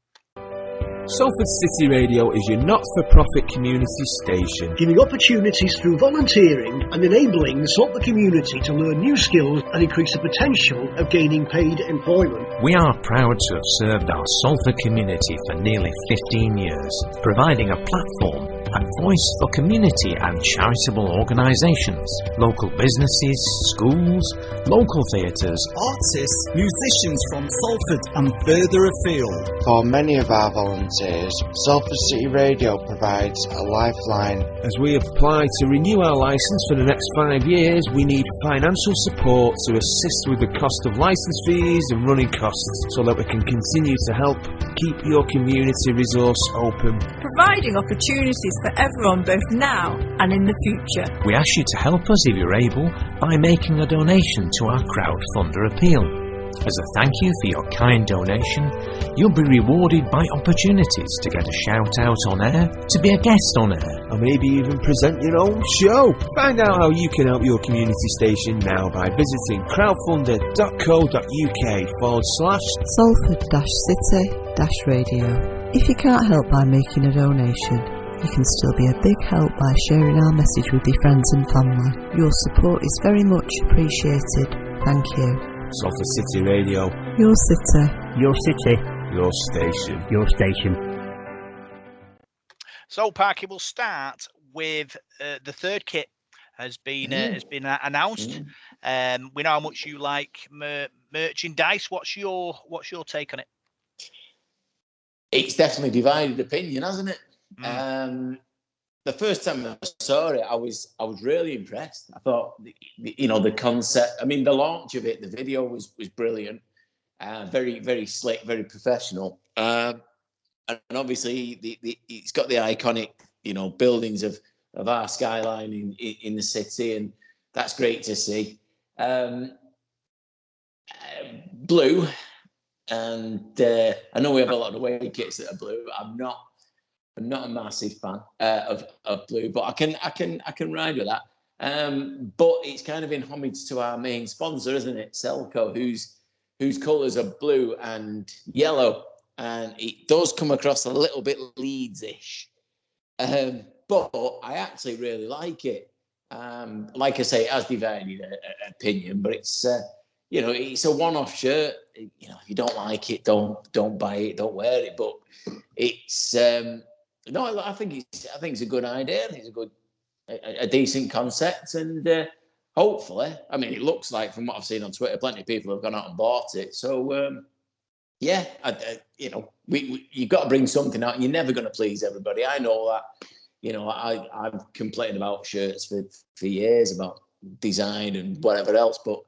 Salford City Radio is your not-for-profit community station, giving opportunities through volunteering and enabling the Salford community to learn new skills and increase the potential of gaining paid employment. We are proud to have served our Sulphur community for nearly 15 years, providing a platform and voice for community and charitable organisations, local businesses, schools, local theatres, artists, musicians from Salford and further afield. For many of our volunteers, Salford City Radio provides a lifeline. As we apply to renew our licence for the next 5 years, we need financial support to assist with the cost of licence fees and running costs so that we can continue to help keep your community resource open. Providing opportunities for everyone both now and in the future. We ask you to help us if you're able by making a donation to our crowdfunder appeal. As a thank you for your kind donation, you'll be rewarded by opportunities to get a shout out on air, to be a guest on air, or maybe even present your own show. Find out how you can help your community station now by visiting crowdfunder.co.uk/Salford-City-Radio. If you can't help by making a donation, you can still be a big help by sharing our message with your friends and family. Your support is very much appreciated. Thank you. Salford City Radio. Your city. Your city. Your station. Your station. So, Parky, we'll start with the third kit has been announced. We know how much you like merchandise. What's your take on it? It's definitely divided opinion, hasn't it? The first time I saw it, I was really impressed. I thought, the concept. I mean, the launch of it, the video was brilliant, very, very slick, very professional, and obviously it's got the iconic, buildings of our skyline in the city, and that's great to see. Blue, and I know we have a lot of away kits that are blue. I'm not a massive fan of blue, but I can ride with that. But it's kind of in homage to our main sponsor, isn't it? Selco, whose colours are blue and yellow, and it does come across a little bit Leeds-ish. But I actually really like it. Like I say, it has divided opinion, but it's it's a one-off shirt. If you don't like it, don't buy it, don't wear it. But it's no, I think it's a good idea. I think it's a decent concept, and hopefully, I mean, it looks like from what I've seen on Twitter, plenty of people have gone out and bought it. So you've got to bring something out. You're never going to please everybody. I know that. I've complained about shirts for years about design and whatever else, but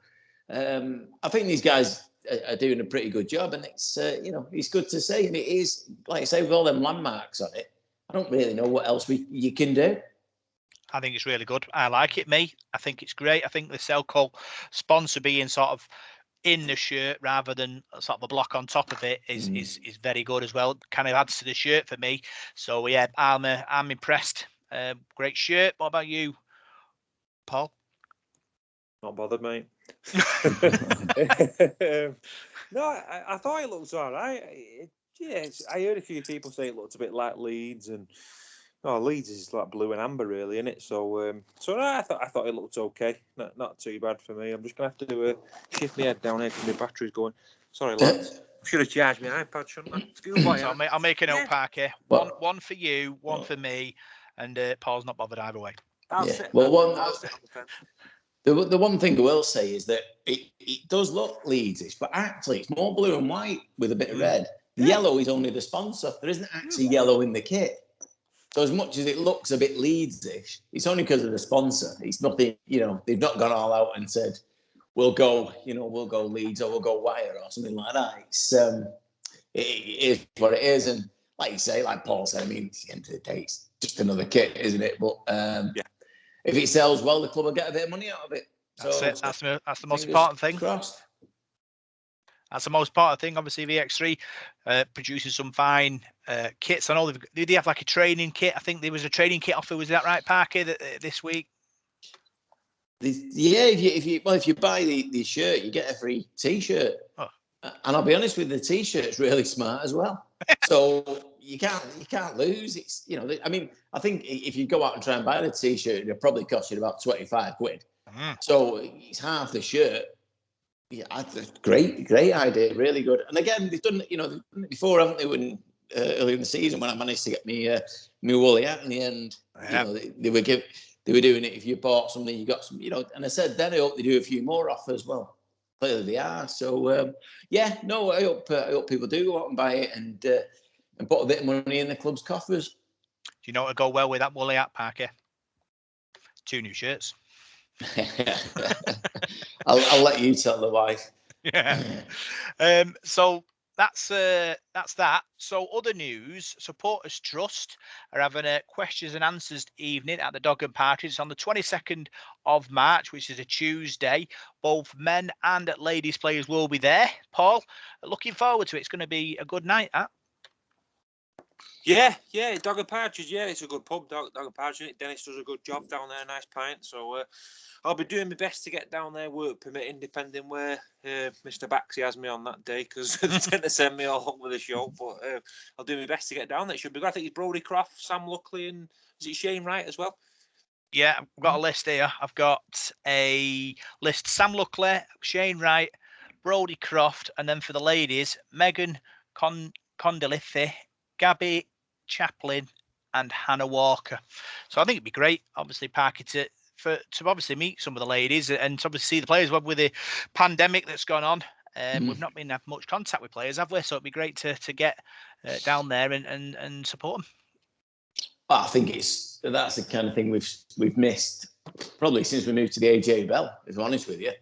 I think these guys are doing a pretty good job, and it's it's good to see. And it is, like I say, with all them landmarks on it, I don't really know what else you can do. I think it's really good. I like it, I think it's great. I think the Selco sponsor being sort of in the shirt rather than sort of a block on top of it is very good as well. Kind of adds to the shirt for me. So yeah, I'm impressed. Great shirt. What about you, Paul? Not bothered, mate. No, I thought it looked all right. I heard a few people say it looked a bit like Leeds, and Leeds is like blue and amber, really, isn't it? So I thought it looked okay. Not too bad for me. I'm just gonna have to shift my head down here because my battery's going. Sorry, lads. Should have charged my iPad, shouldn't I? So I'll make a note, Parker. One for you, one for me, and Paul's not bothered either way. The one thing I will say is that it does look Leeds-ish, but actually it's more blue and white with a bit of red. The yellow is only the sponsor. There isn't actually yellow in the kit. So as much as it looks a bit Leeds-ish, it's only because of the sponsor. It's nothing, they've not gone all out and said, we'll go Leeds or we'll go Wire or something like that. It is what it is. And like you say, like Paul said, I mean, at the end of the day, it's just another kit, isn't it? But if it sells well, the club will get a bit of money out of it. That's it. That's the most important thing. Crossed. That's the most important thing. Obviously, VX3 produces some fine kits. I know they have like a training kit. I think there was a training kit offer. Was that right, Parker, this week? Yeah, if you buy the shirt, you get a free T-shirt. Oh. And I'll be honest with you, the T-shirt's really smart as well. So you can't lose. It's I mean, I think if you go out and try and buy the T-shirt, it'll probably cost you about 25 quid. So it's half the shirt. Yeah, great idea, really good. And again, they've done it before, haven't they? When earlier in the season when I managed to get me Woolly out in the end. Yeah. You know, they were doing it. If you bought something, you got some. You know, and I said then I hope they do a few more offers. Well, clearly they are. So I hope people do go out and buy it and put a bit of money in the club's coffers. Do you know what would go well with that Woolly hat, Parker? 2 new shirts. I'll let you tell the wife. Yeah. So that's that. So other news: Supporters Trust are having a questions and answers evening at the Dog and Partridge. It's on the 22nd of March, which is a Tuesday. Both men and ladies players will be there. Paul, looking forward to it. It's going to be a good night. Yeah, Dog and Partridge. Yeah, it's a good pub. Dog and Partridge. Dennis does a good job down there. Nice pint. So I'll be doing my best to get down there, work permitting, depending where Mr. Baxi has me on that day, because they tend to send me all over the show. But I'll do my best to get down there. It should be good. I think it's Brodie Croft, Sam Luckley, and is it Shane Wright as well? Yeah, I've got a list here. I've got a list: Sam Luckley, Shane Wright, Brodie Croft, and then for the ladies, Megan Condolithy, Gabby Chaplin, and Hannah Walker. So I think it'd be great, obviously, Parker, to obviously meet some of the ladies and to obviously see the players. With the pandemic that's gone on, we've not been having much contact with players, have we? So it'd be great to get down there and support them. Well, I think that's the kind of thing we've missed probably since we moved to the AJ Bell, if I'm honest with you.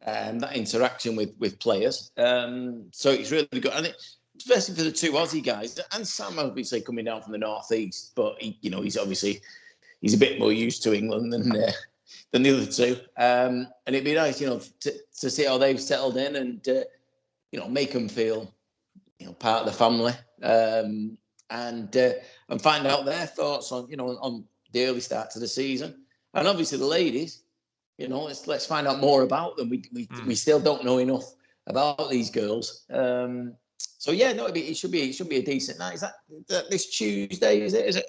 That interaction with players. So it's really good. And especially for the 2 Aussie guys, and Sam obviously coming down from the northeast, but he's a bit more used to England than the other 2. And it'd be nice, to see how they've settled in and make them feel part of the family, and find out their thoughts on the early start to the season. And obviously the ladies, let's find out more about them. We still don't know enough about these girls. So yeah, no, it should be a decent night. Is that this Tuesday? Is it?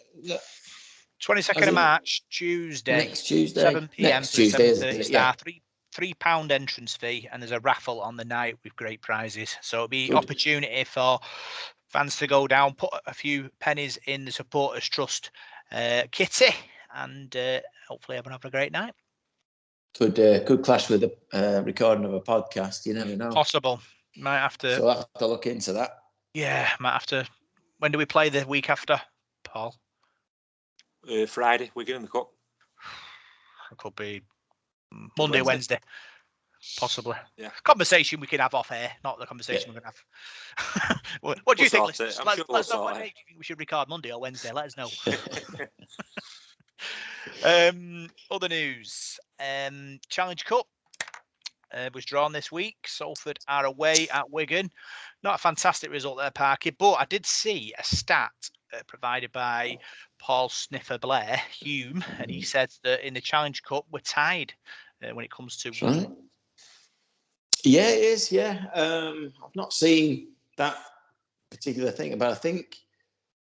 22nd of March, Tuesday. Next Tuesday. 7 p.m. Next Tuesday, 7:30 start. £3 entrance fee, and there's a raffle on the night with great prizes. So it'll be opportunity for fans to go down, put a few pennies in the Supporters Trust kitty, and hopefully everyone have a great night. Could clash with the recording of a podcast. You never know. Possible. Might have to. So I'll have to look into that. Yeah, might have to. When do we play the week after, Paul? Friday. Wigan in the Cup. It could be Monday, Wednesday. Possibly. Yeah. Conversation we can have off air, not the conversation we're going to have. What do you think? Let us know what day you think we should record, Monday or Wednesday. Let us know. Other news. Challenge Cup was drawn this week. Salford are away at Wigan. Not a fantastic result there, Parky, but I did see a stat provided by Paul Sniffer Blair, Hume, and he said that in the Challenge Cup we're tied when it comes to right. Yeah, it is. Yeah, I've not seen that particular thing, but I think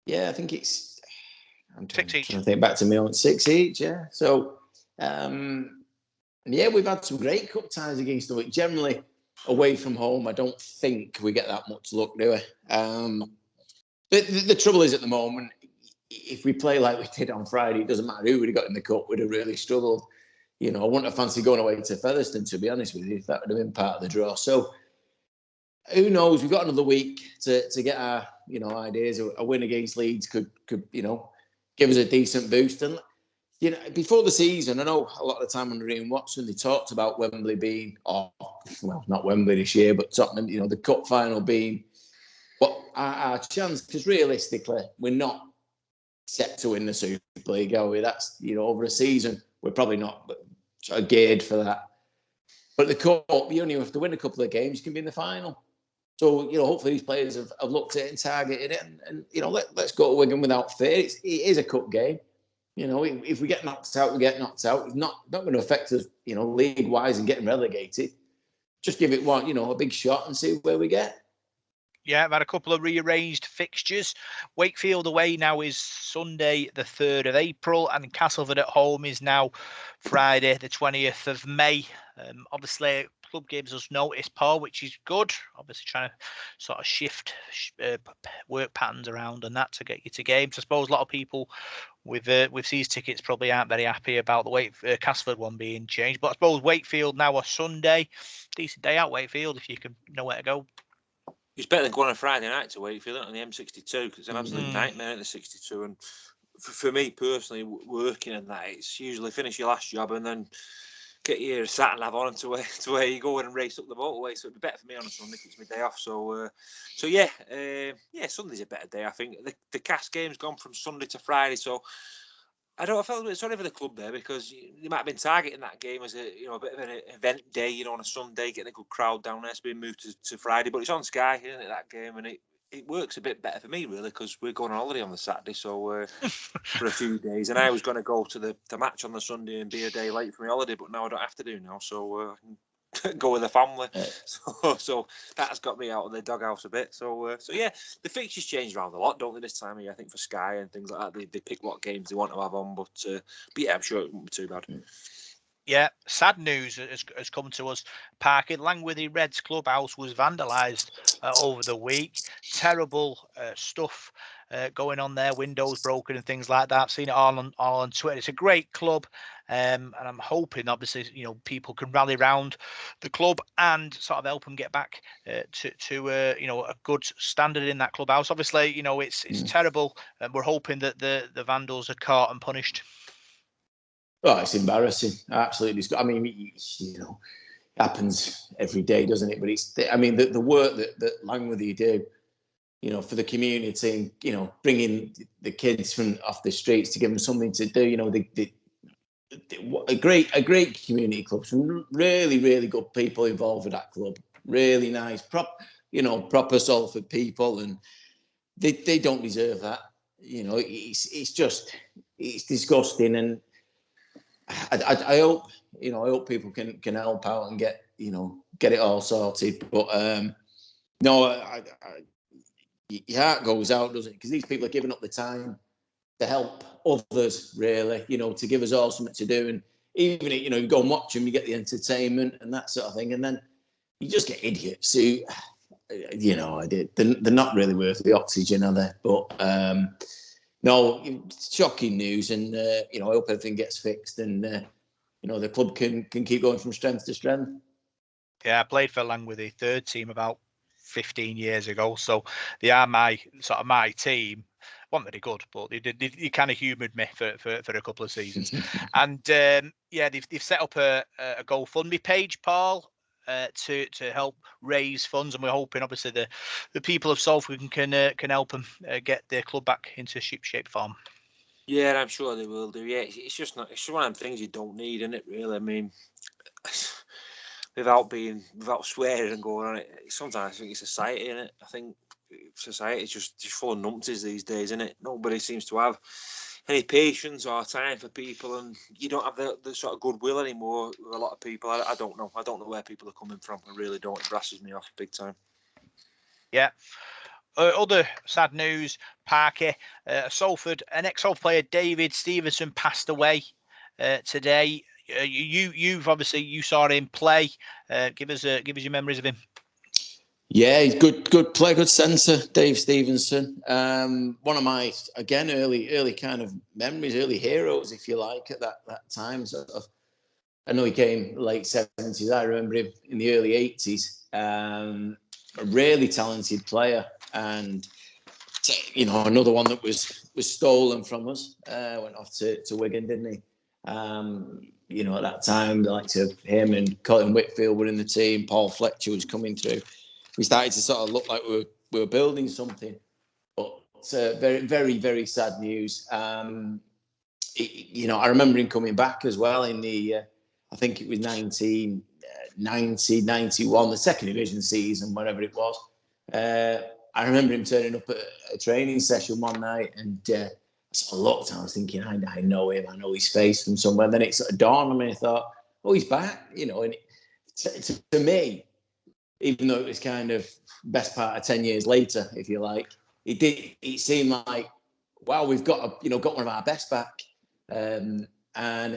it's. I'm trying to think back to me on 6 each. Yeah, so we've had some great cup ties against the week. Generally, away from home, I don't think we get that much luck, do we? The trouble is at the moment, if we play like we did on Friday, it doesn't matter who we'd have got in the cup, we'd have really struggled. I wouldn't have fancied going away to Featherstone, to be honest with you, if that would have been part of the draw. So who knows? We've got another week to get our ideas. A win against Leeds could give us a decent boost. And before the season, I know a lot of the time under Ian Watson, they talked about Wembley being, not Wembley this year, but Tottenham, the cup final being our chance. Because realistically, we're not set to win the Super League, are we? That's over a season, we're probably not geared for that. But the cup, you only have to win a couple of games, you can be in the final. So hopefully these players have looked at it and targeted it, and let's go to Wigan without fear. It is a cup game. If we get knocked out, we get knocked out. It's not going to affect us, league wise and getting relegated. Just give it one, a big shot and see where we get. Yeah, I've had a couple of rearranged fixtures. Wakefield away now is Sunday, the 3rd of April, and Castleford at home is now Friday, the 20th of May. Obviously, club gives us notice, Paul, which is good. Obviously, trying to sort of shift work patterns around and that to get you to games. I suppose a lot of people with these tickets probably aren't very happy about the Castleford one being changed. But I suppose Wakefield now a Sunday, decent day out Wakefield if you can know where to go. It's better than going on a Friday night to Wakefield on the M62 because it's an absolute nightmare in the 62. And for me personally, working in that, it's usually finish your last job and then get your sat nav on to where you go and race up the motorway. So it'd be better for me on a Sunday if it's my day off. So yeah, Sunday's a better day. I think the Cast game's gone from Sunday to Friday. So I felt a bit sorry for the club there because they might have been targeting that game as a bit of an event day, on a Sunday, getting a good crowd down there. It's been moved to Friday, but it's on Sky, isn't it, that game? And it works a bit better for me, really, because we're going on holiday on the Saturday, so for a few days. And I was going to go to the match on the Sunday and be a day late for my holiday, but now I don't have to do now, so I can go with the family. So that's got me out of the doghouse a bit. So yeah, the fixtures change around a lot, don't they, this time of year? I think for Sky and things like that, they pick what games they want to have on, but yeah, I'm sure it won't be too bad. Yeah, sad news has come to us. Park in Langworthy Reds clubhouse was vandalised over the week. Terrible stuff going on there, windows broken and things like that. I've seen it all on Twitter. It's a great club, and I'm hoping, obviously, people can rally around the club and sort of help them get back to a good standard in that clubhouse. Obviously, it's terrible, and we're hoping that the vandals are caught and punished. Oh, it's embarrassing. Absolutely. I mean, it happens every day, doesn't it? But the work that Langworthy do, for the community, bringing the kids from off the streets to give them something to do, a great community club. Some really, really good people involved with that club. Really nice, proper Salford people, and they don't deserve that. It's disgusting, and I hope people can help out and get it all sorted. But your heart goes out, doesn't it? Because these people are giving up the time to help others, really. To give us all something to do, and even you go and watch them, you get the entertainment and that sort of thing, and then you just get idiots who, they're not really worth the oxygen, are they? But no, shocking news, and I hope everything gets fixed, and the club can keep going from strength to strength. Yeah, I played for Langworthy third team about 15 years ago, so they are my team. Wasn't very good, but they kind of humoured me for a couple of seasons. And they've set up a GoFundMe page, Paul, to help raise funds, and we're hoping, obviously, the people of Salford can help them get their club back into ship-shape form. Yeah, I'm sure they will do. Yeah, it's just one of them things you don't need, isn't it? Really, I mean, without swearing and going on it. Sometimes I think it's society, isn't it? I think society is just full of numpties these days, isn't it? Nobody seems to have any patience or time for people, and you don't have the sort of goodwill anymore with a lot of people. I don't know. I don't know where people are coming from. I really don't. It brasses me off big time. Yeah. Other sad news, Parky, Salford, an ex-Salford player, Davey Stevenson, passed away today. You've obviously, you saw him play. Give us your memories of him. Yeah, he's good player, good centre, Dave Stevenson. One of my, again, early kind of memories, early heroes, if you like, at that time. Sort of, I know he came late 70s. I remember him in the early 80s. A really talented player, and another one that was stolen from us. Went off to Wigan, didn't he? At that time, the likes of him and Colin Whitfield were in the team. Paul Fletcher was coming through. We started to sort of look like we were building something, but very, very, very sad news. I remember him coming back as well in the, I think it was 1990, 91, the second division season, whatever it was. I remember him turning up at a training session one night, and I sort of looked and I was thinking, I know him, I know his face from somewhere. And then it sort of dawned on me, I thought, oh, he's back, and to me, even though it was kind of best part of 10 years later, if you like, it seemed like, wow, we've got one of our best back. And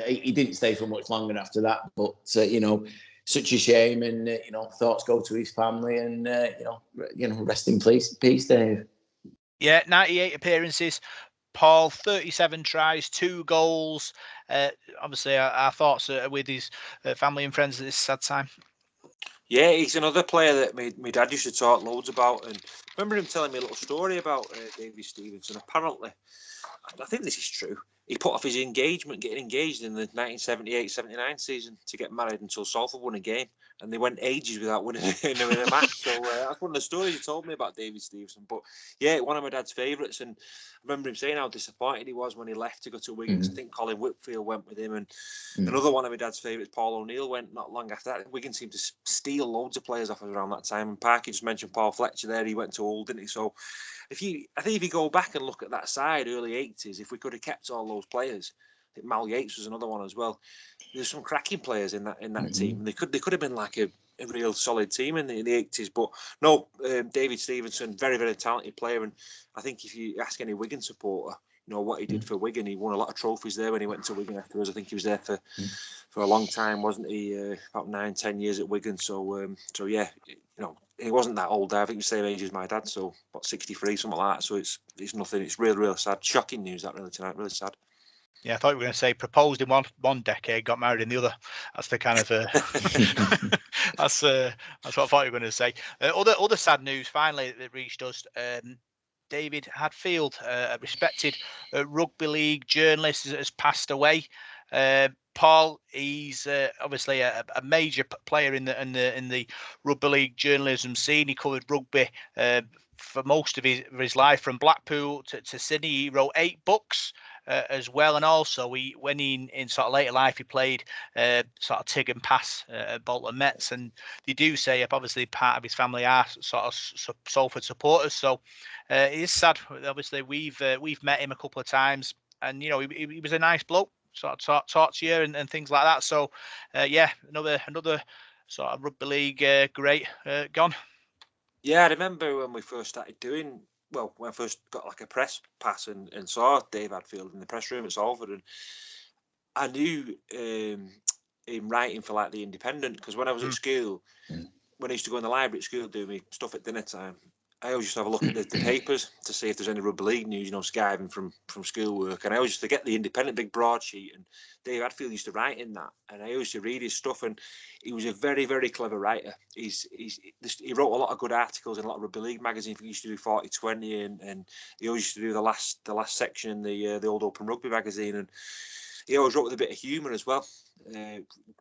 he didn't stay for much longer after that. But, such a shame, and thoughts go to his family, and rest in peace, Dave. Yeah, 98 appearances. Paul, 37 tries, 2 goals. Obviously, our thoughts are with his family and friends at this sad time. Yeah, he's another player that my dad used to talk loads about, and I remember him telling me a little story about Davey Stevenson. Apparently, I think this is true, he put off his getting engaged in the 1978-79 season to get married until Sulphur won a game, and they went ages without winning a match. So that's one of the stories he told me about Davey Stevenson. But yeah, one of my dad's favourites, and I remember him saying how disappointed he was when he left to go to Wigan. I think Colin Whitfield went with him, and another one of my dad's favourites, Paul O'Neill, went not long after that. Wigan seemed to steal loads of players off us around that time, and Parky just mentioned Paul Fletcher there. He went to Hull, didn't he? So I think if you go back and look at that side, early 80s, if we could have kept all those players, I think Mal Yates was another one as well. There's some cracking players in that team, and they could have been like a real solid team in the 80s. But no, David Stevenson, very, very talented player, and I think if you ask any Wigan supporter, what he did for Wigan, he won a lot of trophies there when he went to Wigan afterwards. I think he was there for a long time, wasn't he? About 9-10 years at Wigan. So yeah, he wasn't that old. I think he was the same age as my dad, so about 63, something like that. So it's nothing. It's real sad. Shocking news that really tonight. Really sad. Yeah, I thought you were going to say proposed in one decade, got married in the other. That's the kind of that's what I thought you were going to say. Other sad news finally that reached us. David Hadfield, a respected rugby league journalist, has passed away. Paul, he's obviously a major player in the rugby league journalism scene. He covered rugby for most of his life, from Blackpool to Sydney. He wrote 8 books as well, and also when he in sort of later life he played sort of Tig and Pass at Bolton Mets, and they do say obviously part of his family are sort of Salford supporters. So it is sad. Obviously we've met him a couple of times, and he was a nice bloke. Sort of talk to you and things like that. So yeah, another sort of rugby league great gone. Yeah, I remember when we first started doing, when I first got like a press pass and saw Dave Hadfield in the press room at Salford, and I knew him writing for like The Independent, because when I was at school, when I used to go in the library at school doing my stuff at dinner time, I always used to have a look at the papers to see if there's any rugby league news, skiving from schoolwork. And I always used to get The Independent, big broadsheet, and Dave Hadfield used to write in that. And I used to read his stuff, and he was a very, very clever writer. He wrote a lot of good articles in a lot of rugby league magazines. He used to do 40-20, and he always used to do the last section in the old Open Rugby magazine. And he always wrote with a bit of humour as well.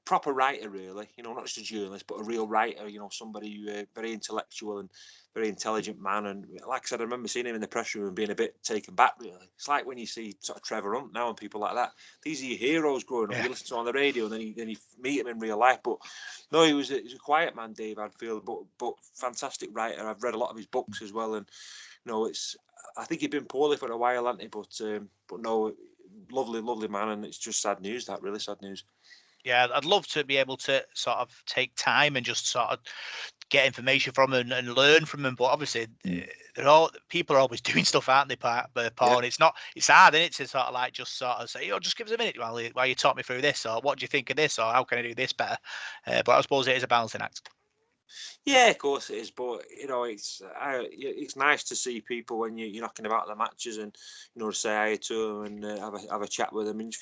Proper writer, really. Not just a journalist, but a real writer. Somebody very intellectual and very intelligent man. And like I said, I remember seeing him in the press room and being a bit taken back, really. It's like when you see sort of Trevor Hunt now and people like that. These are your heroes growing up. Yeah. You listen to him on the radio, and then you meet him in real life. But no, he was a quiet man, Dave Hadfield, but fantastic writer. I've read a lot of his books as well, and I think he'd been poorly for a while, hadn't he? But no, lovely man, and it's just sad news. That really sad news. Yeah, I'd love to be able to sort of take time and just sort of get information from them and learn from them. But obviously, people are always doing stuff, aren't they, Paul? Yeah. And it's hard, isn't it, to sort of like just sort of say, just give us a minute while you talk me through this, or what do you think of this, or how can I do this better? But I suppose it is a balancing act. Yeah, of course it is, but it's nice to see people when you're knocking about the matches, and to say hi to them and have a chat with them. And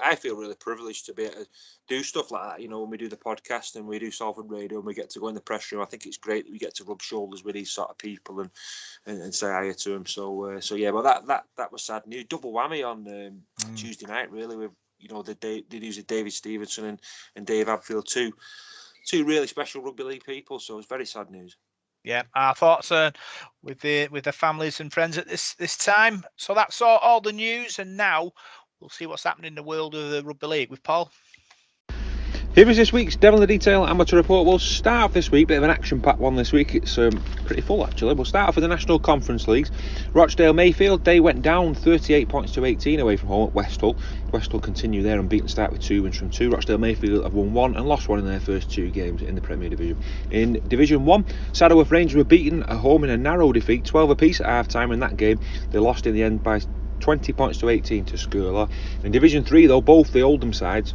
I feel really privileged to be able to do stuff like that. When we do the podcast and we do Salford Radio and we get to go in the press room, I think it's great that we get to rub shoulders with these sort of people and say hi to them. So yeah, but that was sad news. Double whammy on Tuesday night, really, with the news of Davey Stevenson and Dave Hadfield too. Two really special rugby league people, so it's very sad news. Yeah, our thoughts with the families and friends at this time. So that's all the news, and now we'll see what's happening in the world of the rugby league with Paul. Here is this week's Devil in the Detail amateur report. We'll start off this week, bit of an action-packed one this week. It's pretty full, actually. We'll start off with the National Conference Leagues. Rochdale Mayfield, they went down 38 points to 18 away from home at Westhull. Westhull continue their unbeaten start with 2 wins from 2. Rochdale Mayfield have won 1 and lost 1 in their first 2 games in the Premier Division. In Division 1, Saddleworth Rangers were beaten at home in a narrow defeat, 12 apiece at half-time in that game. They lost in the end by 20 points to 18 to Skirlaugh. In Division 3, though, both the Oldham sides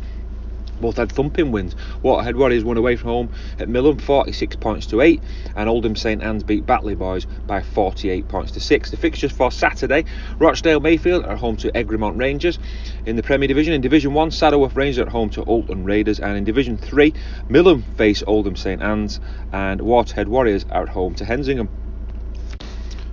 Both had thumping wins. Waterhead Warriors won away from home at Millom 46 points to 8, and Oldham St Anne's beat Batley Boys by 48 points to 6. The fixtures for Saturday: Rochdale Mayfield are home to Egremont Rangers. In the Premier Division, in Division 1, Saddleworth Rangers at home to Alton Raiders, and in Division 3, Millom face Oldham St Anne's, and Waterhead Warriors are at home to Hensingham.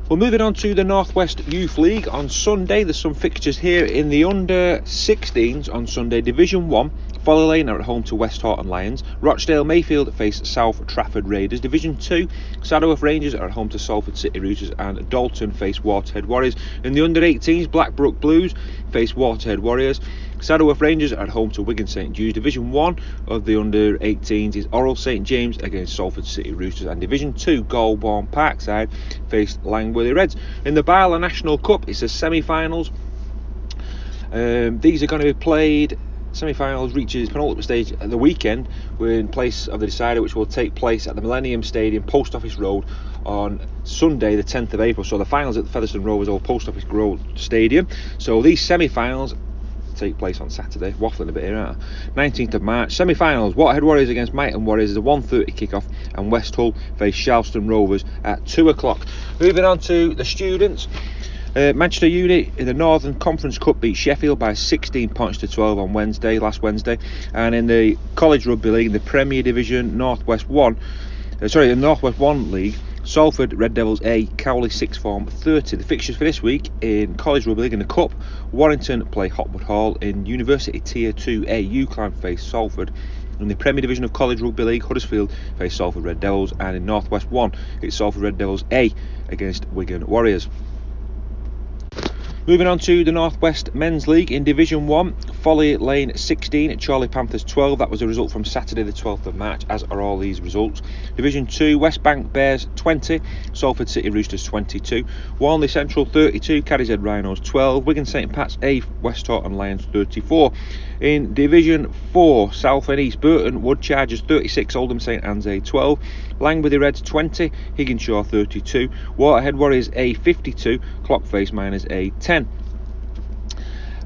Well, moving on to the North West Youth League. On Sunday, there's some fixtures here in the under-16s. On Sunday, Division 1, Folly Lane are at home to West Horton Lions. Rochdale Mayfield face South Trafford Raiders. Division 2, Saddleworth Rangers are at home to Salford City Roosters, and Dalton face Waterhead Warriors. In the under-18s, Blackbrook Blues face Waterhead Warriors. Saddleworth Rangers are at home to Wigan St. Division 1 of the under-18s is Orrell St James against Salford City Roosters, and Division 2, Golborne Parkside face Langworthy Reds. In the Barla National Cup, it's the semi-finals. These are going to be played. Semi-finals reaches penultimate stage at the weekend, in place of the decider, which will take place at the Millennium Stadium, Post Office Road, on Sunday the 10th of April. So the finals at the Featherstone Rovers Old Post Office Road Stadium. So these semi-finals take place on Saturday. Waffling a bit here, aren't I? 19th of March. Semi-finals: Waterhead Warriors against Mighton Warriors is a 1:30 kick-off, and West Hull face Charleston Rovers at 2 o'clock. Moving on to the students. Manchester Uni in the Northern Conference Cup beat Sheffield by 16 points to 12 on last Wednesday. And in the College Rugby League, in the Premier Division Northwest 1 League, Salford Red Devils A, Cowley Sixth Form 30. The fixtures for this week in College Rugby League in the Cup: Warrington play Hotwood Hall. In University Tier 2A, UCLan face Salford. In the Premier Division of College Rugby League, Huddersfield face Salford Red Devils, and in Northwest 1, it's Salford Red Devils A against Wigan Warriors. Moving on to the Northwest Men's League. In Division 1, Folly Lane 16, Chorley Panthers 12. That was a result from Saturday the 12th of March, as are all these results. Division 2, West Bank Bears 20, Salford City Roosters 22. Walney Central 32, Cadishead Rhinos 12. Wigan St Pat's A, West Horton Lions 34. In Division 4, South and East Burton Wood Chargers 36, Oldham St Anne's A 12. Langworthy Reds 20, Higginshaw 32. Waterhead Warriors A 52, Clockface Miners A 10.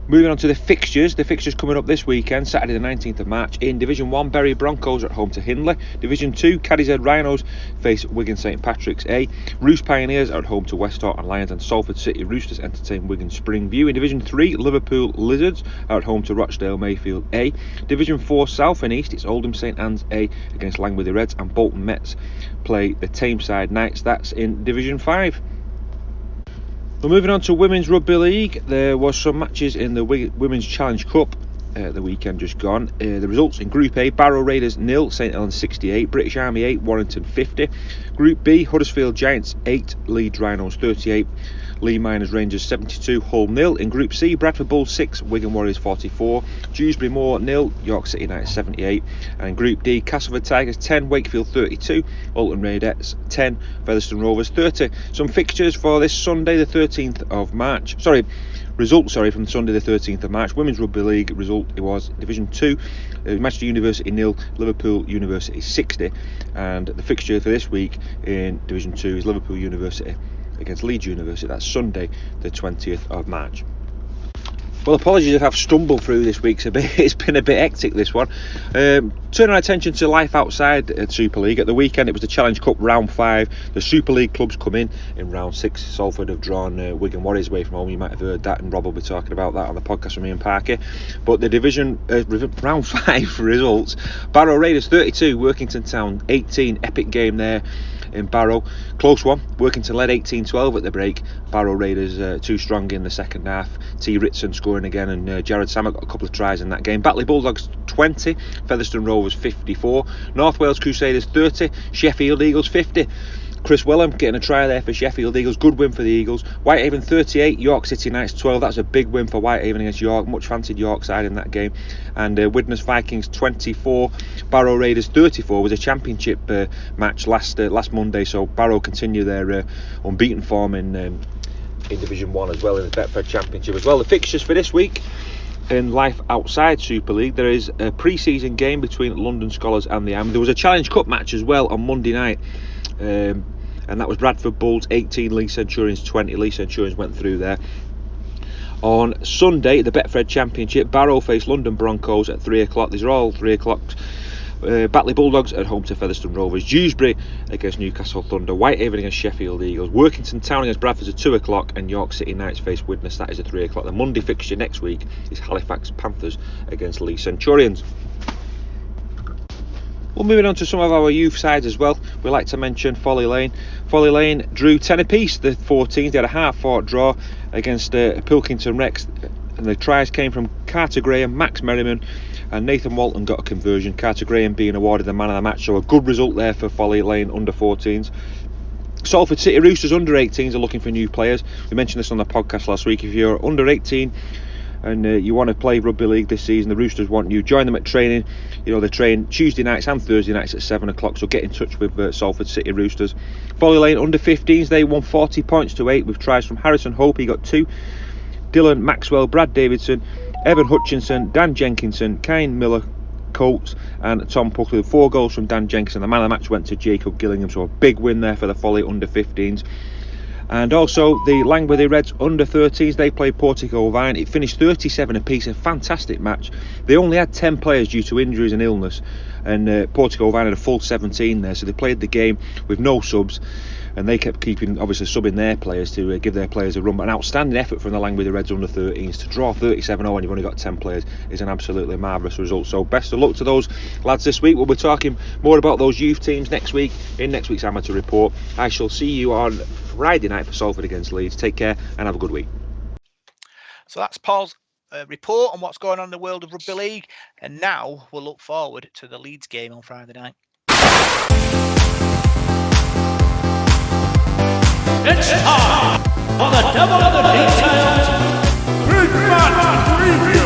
Moving on to the fixtures. The fixtures coming up this weekend, Saturday the 19th of March. In Division 1, Bury Broncos are at home to Hindley. Division 2, Cadishead Rhinos face Wigan St Patrick's A. Roost Pioneers are at home to West Horton Lions, and Salford City Roosters entertain Wigan Springview. In Division 3, Liverpool Lizards are at home to Rochdale Mayfield A. Division 4, South and East, it's Oldham St Anne's A against Langworthy Reds, and Bolton Mets play the Tameside Knights. That's in Division 5. We're moving on to Women's Rugby League. There was some matches in the Women's Challenge Cup the weekend just gone. The results in Group A: Barrow Raiders 0, St Helens 68, British Army 8, Warrington 50. Group B: Huddersfield Giants 8, Leeds Rhinos 38, Lee Miners Rangers 72, Hull 0. In Group C, Bradford Bulls 6, Wigan Warriors 44, Dewsbury Moor 0, York City Knights 78. And in Group D, Castleford Tigers 10, Wakefield 32, Alton Raidettes 10, Featherstone Rovers 30. Some fixtures for this Sunday the 13th of March. Results from Sunday the 13th of March. Women's Rugby League result, it was Division 2, Manchester University 0, Liverpool University 60. And the fixture for this week in Division 2 is Liverpool University against Leeds University. That's Sunday the 20th of March. Well, apologies if I've stumbled through this week. It's been a bit hectic, this one. Turning our attention to life outside Super League. At the weekend, it was the Challenge Cup Round 5. The Super League clubs come in Round 6. Salford have drawn Wigan Warriors away from home. You might have heard that, and Rob will be talking about that on the podcast with me and Parker. But the division Round 5 results: Barrow Raiders 32, Workington Town 18. Epic game there in Barrow. Close one. Workington led 18-12 at the break. Barrow Raiders too strong in the second half. T. Ritson scoring again, and Gerard Sammer got a couple of tries in that game. Batley Bulldogs 20, Featherstone Rovers 54, North Wales Crusaders 30, Sheffield Eagles 50. Chris Wellham getting a try there for Sheffield Eagles. Good win for the Eagles. Whitehaven 38, York City Knights 12. That's a big win for Whitehaven against York. Much fancied York side in that game. And Widnes Vikings 24, Barrow Raiders 34. Was a championship match last Monday. So Barrow continue their unbeaten form in Division 1 as well, in the Betfred Championship as well. The fixtures for this week in life outside Super League: there is a pre-season game between London Scholars and the Am. There was a Challenge Cup match as well on Monday night, and that was Bradford Bulls 18, Leeds Centurions 20. Leeds Centurions went through there. On Sunday, the Betfred Championship, Barrow face London Broncos at 3 o'clock. These are all 3 o'clock. Batley Bulldogs at home to Featherstone Rovers. Dewsbury against Newcastle Thunder. Whitehaven against Sheffield Eagles. Workington Town against Bradford at 2 o'clock. And York City Knights face Widnes. That is at 3 o'clock. The Monday fixture next week is Halifax Panthers against Leeds Centurions. Well, moving on to some of our youth sides as well, we like to mention Folly Lane. Folly Lane drew 10 apiece, the 14s. They had a hard-fought draw against Pilkington Rex, and the tries came from Carter Graham, Max Merriman, and Nathan Walton got a conversion. Carter Graham being awarded the man of the match, so a good result there for Folly Lane under 14s. Salford City Roosters under 18s are looking for new players. We mentioned this on the podcast last week. If you're under 18 and you want to play rugby league this season, the Roosters want you. Join them at training. You know, they train Tuesday nights and Thursday nights at 7 o'clock, so get in touch with Salford City Roosters. Folly Lane under 15s, they won 40 points to 8 with tries from Harrison Hope, he got 2, Dylan Maxwell, Brad Davidson, Evan Hutchinson, Dan Jenkinson, Kane Miller Coates and Tom Puckley, with 4 goals from Dan Jenkinson. The man of the match went to Jacob Gillingham, so a big win there for the Folly under 15s. And also the Langworthy Reds under 13s, they played Portico Vine. It finished 37 apiece, a fantastic match. They only had 10 players due to injuries and illness, and Portico Vine had a full 17 there, so they played the game with no subs, and they kept keeping, obviously subbing their players to give their players a run. But an outstanding effort from the Langworthy Reds under 13s. To draw 37-0 when you've only got 10 players is an absolutely marvellous result. So best of luck to those lads this week. We'll be talking more about those youth teams next week in next week's Amateur Report. I shall see you on Friday night for Salford against Leeds. Take care and have a good week. So that's Paul's report on what's going on in the world of rugby league, and now we'll look forward to the Leeds game on Friday night. It's time for the Devil of the Details Big Match Review.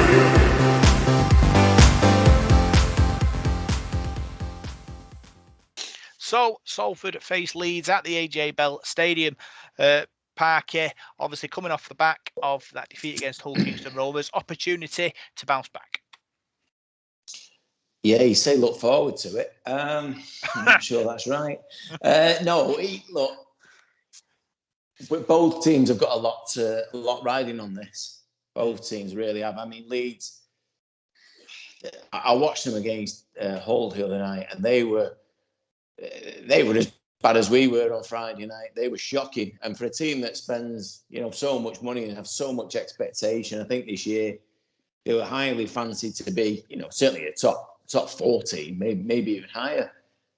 So Salford face Leeds at the AJ Bell Stadium. Parky, obviously coming off the back of that defeat against Hull Kingston Rovers, opportunity to bounce back. Yeah, you say look forward to it. I'm not sure that's right. Look, both teams have got a lot riding on this. Both teams really have. I mean, Leeds, I watched them against Hull the other night, and they were as bad as we were on Friday night. They were shocking. And for a team that spends, so much money and have so much expectation, I think this year they were highly fancied to be, certainly a top 14, maybe even higher.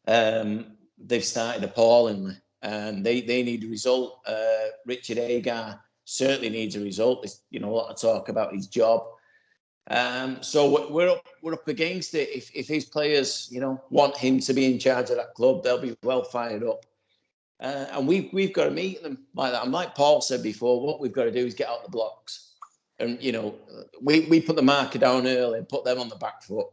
They've started appallingly, and they need a result. Richard Agar certainly needs a result. There's, a lot of talk about his job. So we're up against it. If his players, want him to be in charge of that club, they'll be well fired up. And we've got to meet them like that. And like Paul said before, what we've got to do is get out the blocks. And, we put the marker down early and put them on the back foot.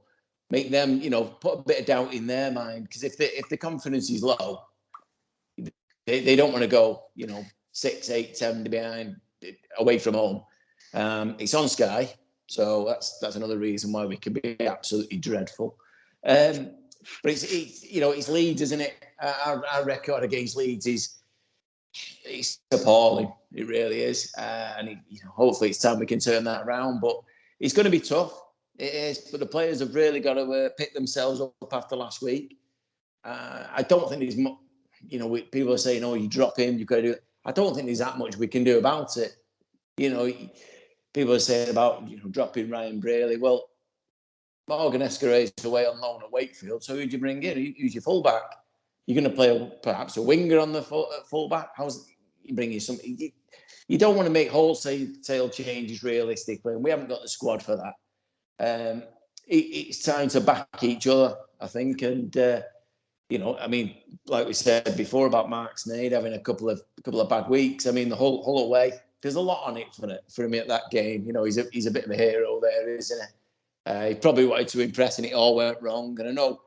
Make them, put a bit of doubt in their mind. Because if the confidence is low, they don't want to go, 6, 8, 10 behind, away from home. It's on Sky. So that's another reason why we can be absolutely dreadful. But it's Leeds, isn't it? Our record against Leeds it's appalling. It really is. And hopefully it's time we can turn that around. But it's going to be tough. It is. But the players have really got to pick themselves up after last week. I don't think there's much. People are saying, "Oh, you drop him, you've got to do it." I don't think there's that much we can do about it. People are saying about dropping Ryan Braley. Well, Morgan Escaray is away on loan at Wakefield, so who'd you bring in? Who's your fullback? You're going to play perhaps a winger on the fullback. You bring in something? You don't want to make wholesale changes realistically, and we haven't got the squad for that. It's time to back each other, I think, and like we said before about Mark Sneyd having a couple of bad weeks. I mean, the Hull away. There's a lot on it for him at that game. He's a bit of a hero there, isn't he? He probably wanted to impress, and it all went wrong. And I know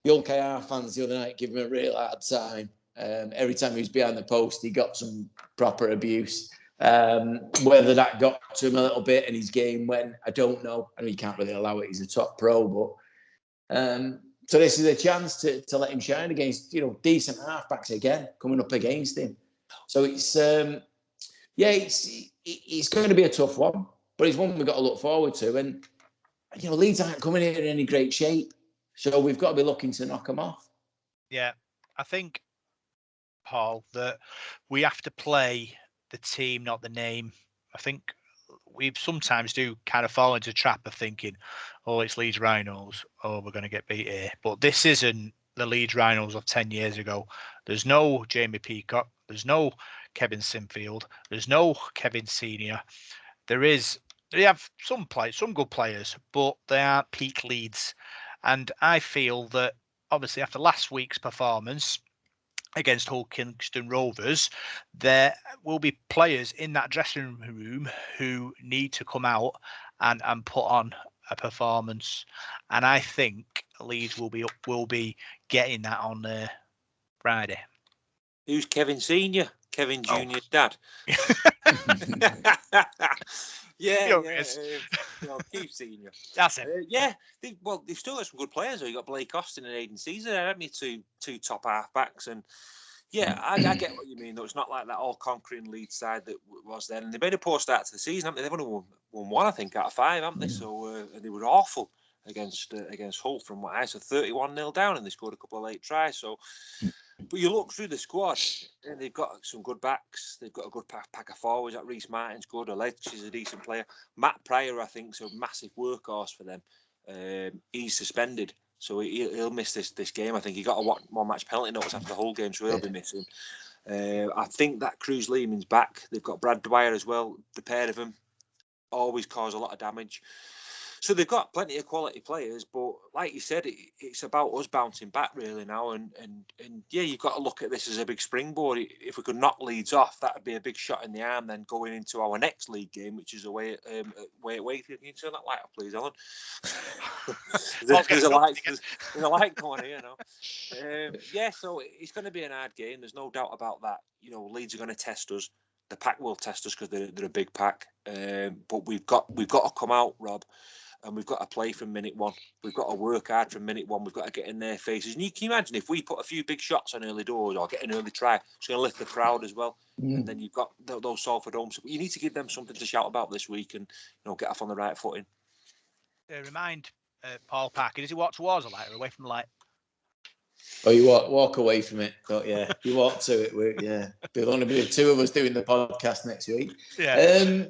the old KR fans the other night gave him a real hard time. Every time he was behind the post, he got some proper abuse. Whether that got to him a little bit in his game when, I don't know. I mean, you can't really allow it. He's a top pro, but so this is a chance to let him shine against decent halfbacks again coming up against him. So it's. it's going to be a tough one, but it's one we've got to look forward to. And, Leeds aren't coming here in any great shape, so we've got to be looking to knock them off. Yeah, I think, Paul, that we have to play the team, not the name. I think we sometimes do kind of fall into the trap of thinking, oh, it's Leeds Rhinos, oh, we're going to get beat here. But this isn't the Leeds Rhinos of 10 years ago. There's no Jamie Peacock. There's no Kevin Sinfield. There's no Kevin Senior. They have some good players, but they aren't peak Leeds. And I feel that, obviously, after last week's performance against Hawkinson Rovers, there will be players in that dressing room who need to come out and put on a performance. And I think Leeds will be getting that on Friday. Who's Kevin Senior? Kevin Junior's dad. Keith Senior. That's it. They've still got some good players. You've got Blake Austin and Aidan Caesar, haven't you? Two top half backs, and I get what you mean. Though it's not like that all conquering Leeds side that was then. And they made a poor start to the season, haven't they? They've only won one, I think, out of 5, haven't they? So they were awful against Hull, from what I saw, 31-0 down, and they scored a couple of late tries. So. But you look through the squad, and they've got some good backs. They've got a good pack of forwards. That Reece Martin's good. Aledge is a decent player. Matt Pryor, I think, is a massive workhorse for them. He's suspended, so he'll miss this game. I think he got a one-match penalty notice after the whole game, so he'll be missing. I think that Cruz Lehman's back. They've got Brad Dwyer as well. The pair of them always cause a lot of damage. So they've got plenty of quality players, but like you said, it's about us bouncing back really now. And you've got to look at this as a big springboard. If we could knock Leeds off, that would be a big shot in the arm. Then going into our next league game, which is away at Wakefield. Can you turn that light off, please, Alan? There's a light going here now. So it's going to be an hard game. There's no doubt about that. Leeds are going to test us. The pack will test us because they're a big pack. But we've got to come out, Rob. And we've got to play from minute one. We've got to work hard from minute one. We've got to get in their faces. And can you imagine if we put a few big shots on early doors or get an early try, it's going to lift the crowd as well. And then you've got those Salford homes. You need to give them something to shout about this week and get off on the right footing. Remind Paul Parker, does he walk towards the light or away from the light? Oh, you walk away from it. But yeah, you walk to it. There'll only be the two of us doing the podcast next week. Yeah.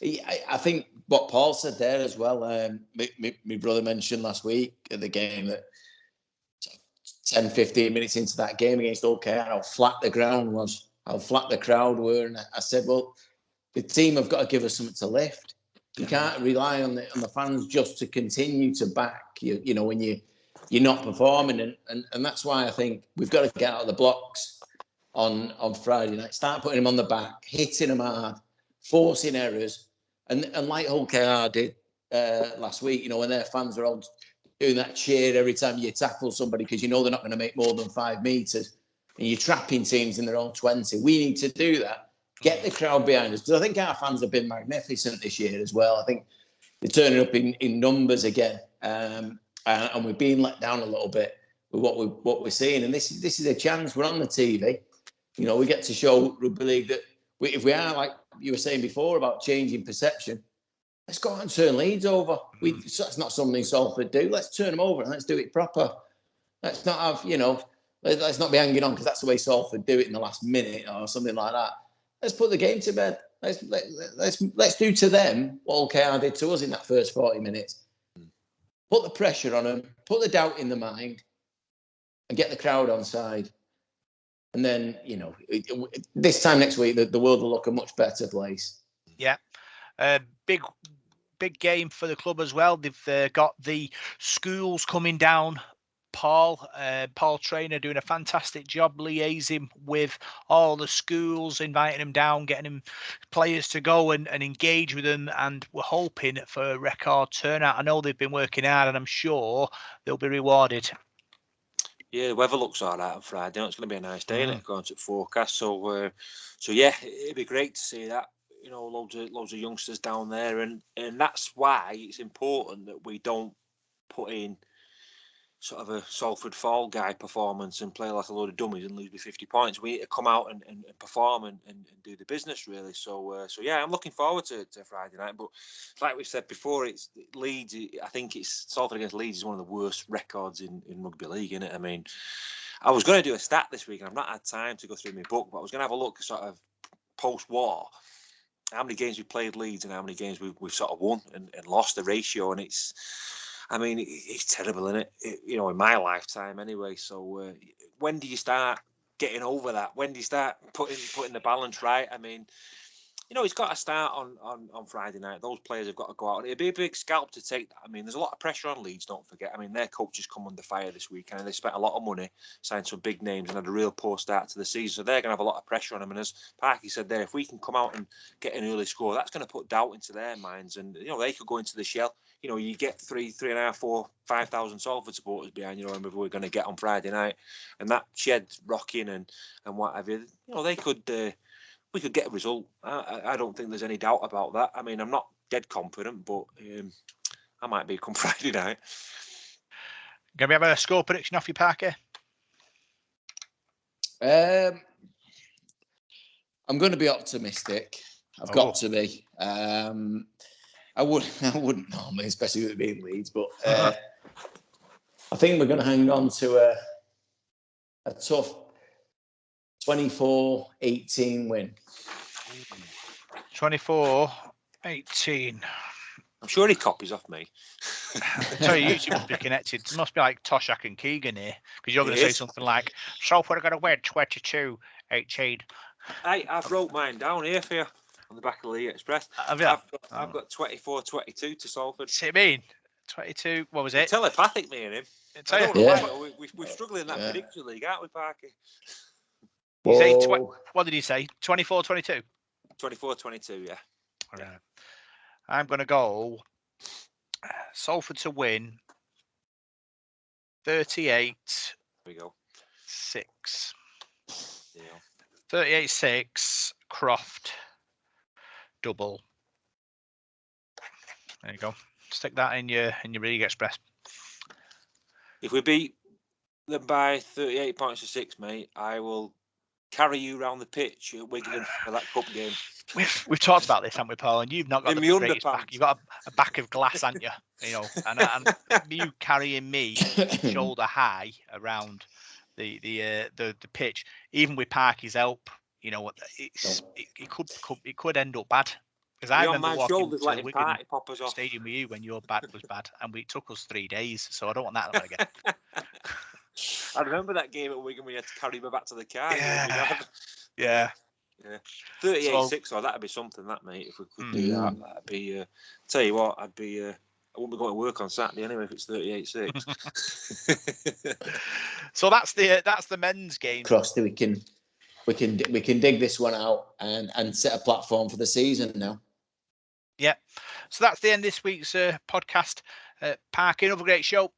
I think what Paul said there as well, my brother mentioned last week at the game that 10, 15 minutes into that game against OKR, how flat the ground was, how flat the crowd were. And I said, well, the team have got to give us something to lift. You can't rely on the fans just to continue to back you, when you're not performing. And that's why I think we've got to get out of the blocks on Friday night, start putting them on the back, hitting them hard, forcing errors. And like Hull KR did last week, when their fans are all doing that cheer every time you tackle somebody because they're not going to make more than 5 metres and you're trapping teams in their own 20. We need to do that. Get the crowd behind us. Because I think our fans have been magnificent this year as well. I think they're turning up in numbers again. And we're being let down a little bit with what we're seeing. And this is a chance. We're on the TV. We get to show Rugby League that if we are, like you were saying before, about changing perception, let's go out and turn Leeds over. That's not something Salford do. Let's turn them over and let's do it proper. Let's not have, let's not be hanging on because that's the way Salford do it in the last minute or something like that. Let's put the game to bed. Let's do to them what OKR did to us in that first 40 minutes. Put the pressure on them, put the doubt in the mind, and get the crowd on side. And then, this time next week, the world will look a much better place. Yeah. Big game for the club as well. They've got the schools coming down. Paul Traynor doing a fantastic job liaising with all the schools, inviting them down, getting them players to go and engage with them. And we're hoping for a record turnout. I know they've been working hard and I'm sure they'll be rewarded. Yeah, the weather looks all right on Friday. It's going to be a nice day, isn't it? Going to forecast. So yeah, it'd be great to see that. Loads of youngsters down there, and that's why it's important that we don't put in sort of a Salford Fall guy performance and play like a load of dummies and lose by 50 points. We need to come out and perform and do the business, really. So yeah, I'm looking forward to Friday night. But like we've said before, it's Leeds. I think it's Salford against Leeds is one of the worst records in rugby league, isn't it? I mean, I was going to do a stat this week and I've not had time to go through my book, but I was going to have a look sort of post-war, how many games we played Leeds and how many games we've sort of won and lost, the ratio, and it's terrible, isn't it? You know, in my lifetime anyway. So when do you start getting over that? When do you start putting the balance right? I mean, you know, it's got to start on Friday night. Those players have got to go out. It'd be a big scalp to take that. I mean, there's a lot of pressure on Leeds, don't forget. I mean, their coaches come under fire this weekend and they spent a lot of money, signed some big names and had a real poor start to the season. So they're going to have a lot of pressure on them. And as Parky said there, if we can come out and get an early score, that's going to put doubt into their minds. And, you know, they could go into the shell. You know, you get 3,500, 4,000, 5,000 Salford supporters behind you, whoever we're going to get on Friday night. And that shed rocking and what have you, you know, they could... we could get a result. I don't think there's any doubt about that. I mean, I'm not dead confident, but I might be come Friday night. Can we have a score prediction off you, Parker? I'm going to be optimistic. I've got to be. I wouldn't normally, especially with it being Leeds, but I think we're going to hang on to a tough 24-18 win. 24-18. I'm sure he copies off me. So YouTube must be connected. It must be like Toshak and Keegan here, because you're going to say something like, Salford are going to win 22-18. I've wrote mine down here for you on the back of the League Express. Have you? I've got 24-22 to Salford. See what I mean? 22, what was it? It's telepathic, me and him. We're struggling in that prediction league, aren't we, Parky? What did he say? 24-22? 24-22, yeah. All right. I'm going to go Salford to win 38. There we go. 6. Yeah. 38-6. Croft. Double. There you go. Stick that in your League Express. If we beat them by 38 points to 6, mate, I will carry you around the pitch at Wigan for that cup game. We've talked about this, haven't we, Paul? And you've not got the greatest back. You've got a back of glass, haven't you? You know, and you carrying me shoulder high around the pitch, even with Parky's help, you know, it could end up bad. Because I remember walking to the Wigan Stadium with you when your back was bad, and it took us 3 days. So I don't want that again. I remember that game at Wigan. We had to carry him back to the car. Yeah. 38-6, so that'd be something, that, mate. If we could do that, that'd be. Tell you what, I wouldn't be going to work on Saturday anyway if it's 38-6. So that's the men's game. Crosty, we can dig this one out and set a platform for the season now. Yeah. So that's the end of this week's podcast. Parky, another great show.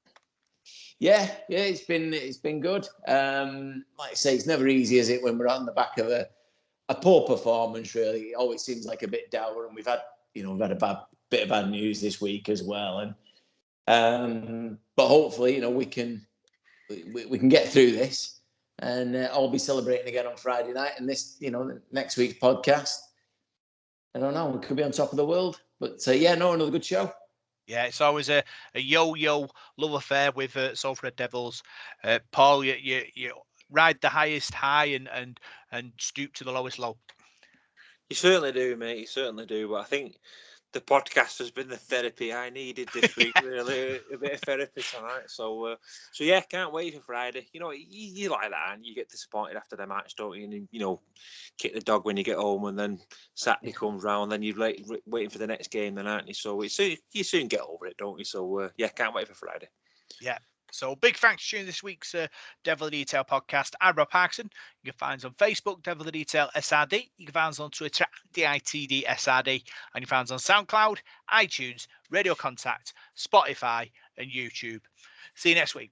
Yeah, it's been good. Like I say, it's never easy, is it, when we're on the back of a poor performance? Really, it always seems like a bit dour, and we've had a bit of bad news this week as well. And but hopefully, you know, we can get through this, and I'll be celebrating again on Friday night. And this, you know, next week's podcast, I don't know, we could be on top of the world. But another good show. Yeah, it's always a yo-yo love affair with Salford Red Devils. Paul, you ride the highest high and stoop to the lowest low. You certainly do, mate. You certainly do. But I think the podcast has been the therapy I needed this week. Really, a bit of therapy tonight. So yeah, can't wait for Friday. You know, you like that, and you get disappointed after the match, don't you? And you know, kick the dog when you get home, and then Saturday comes round, then you're waiting for the next game, then, aren't you? So you soon get over it, don't you? So yeah, can't wait for Friday. Yeah. So big thanks for tuning this week's Devil the Detail podcast. I'm Rob Parkinson. You can find us on Facebook, Devil the Detail SRD. You can find us on Twitter, DITD SRD. And you can find us on SoundCloud, iTunes, Radio Contact, Spotify, and YouTube. See you next week.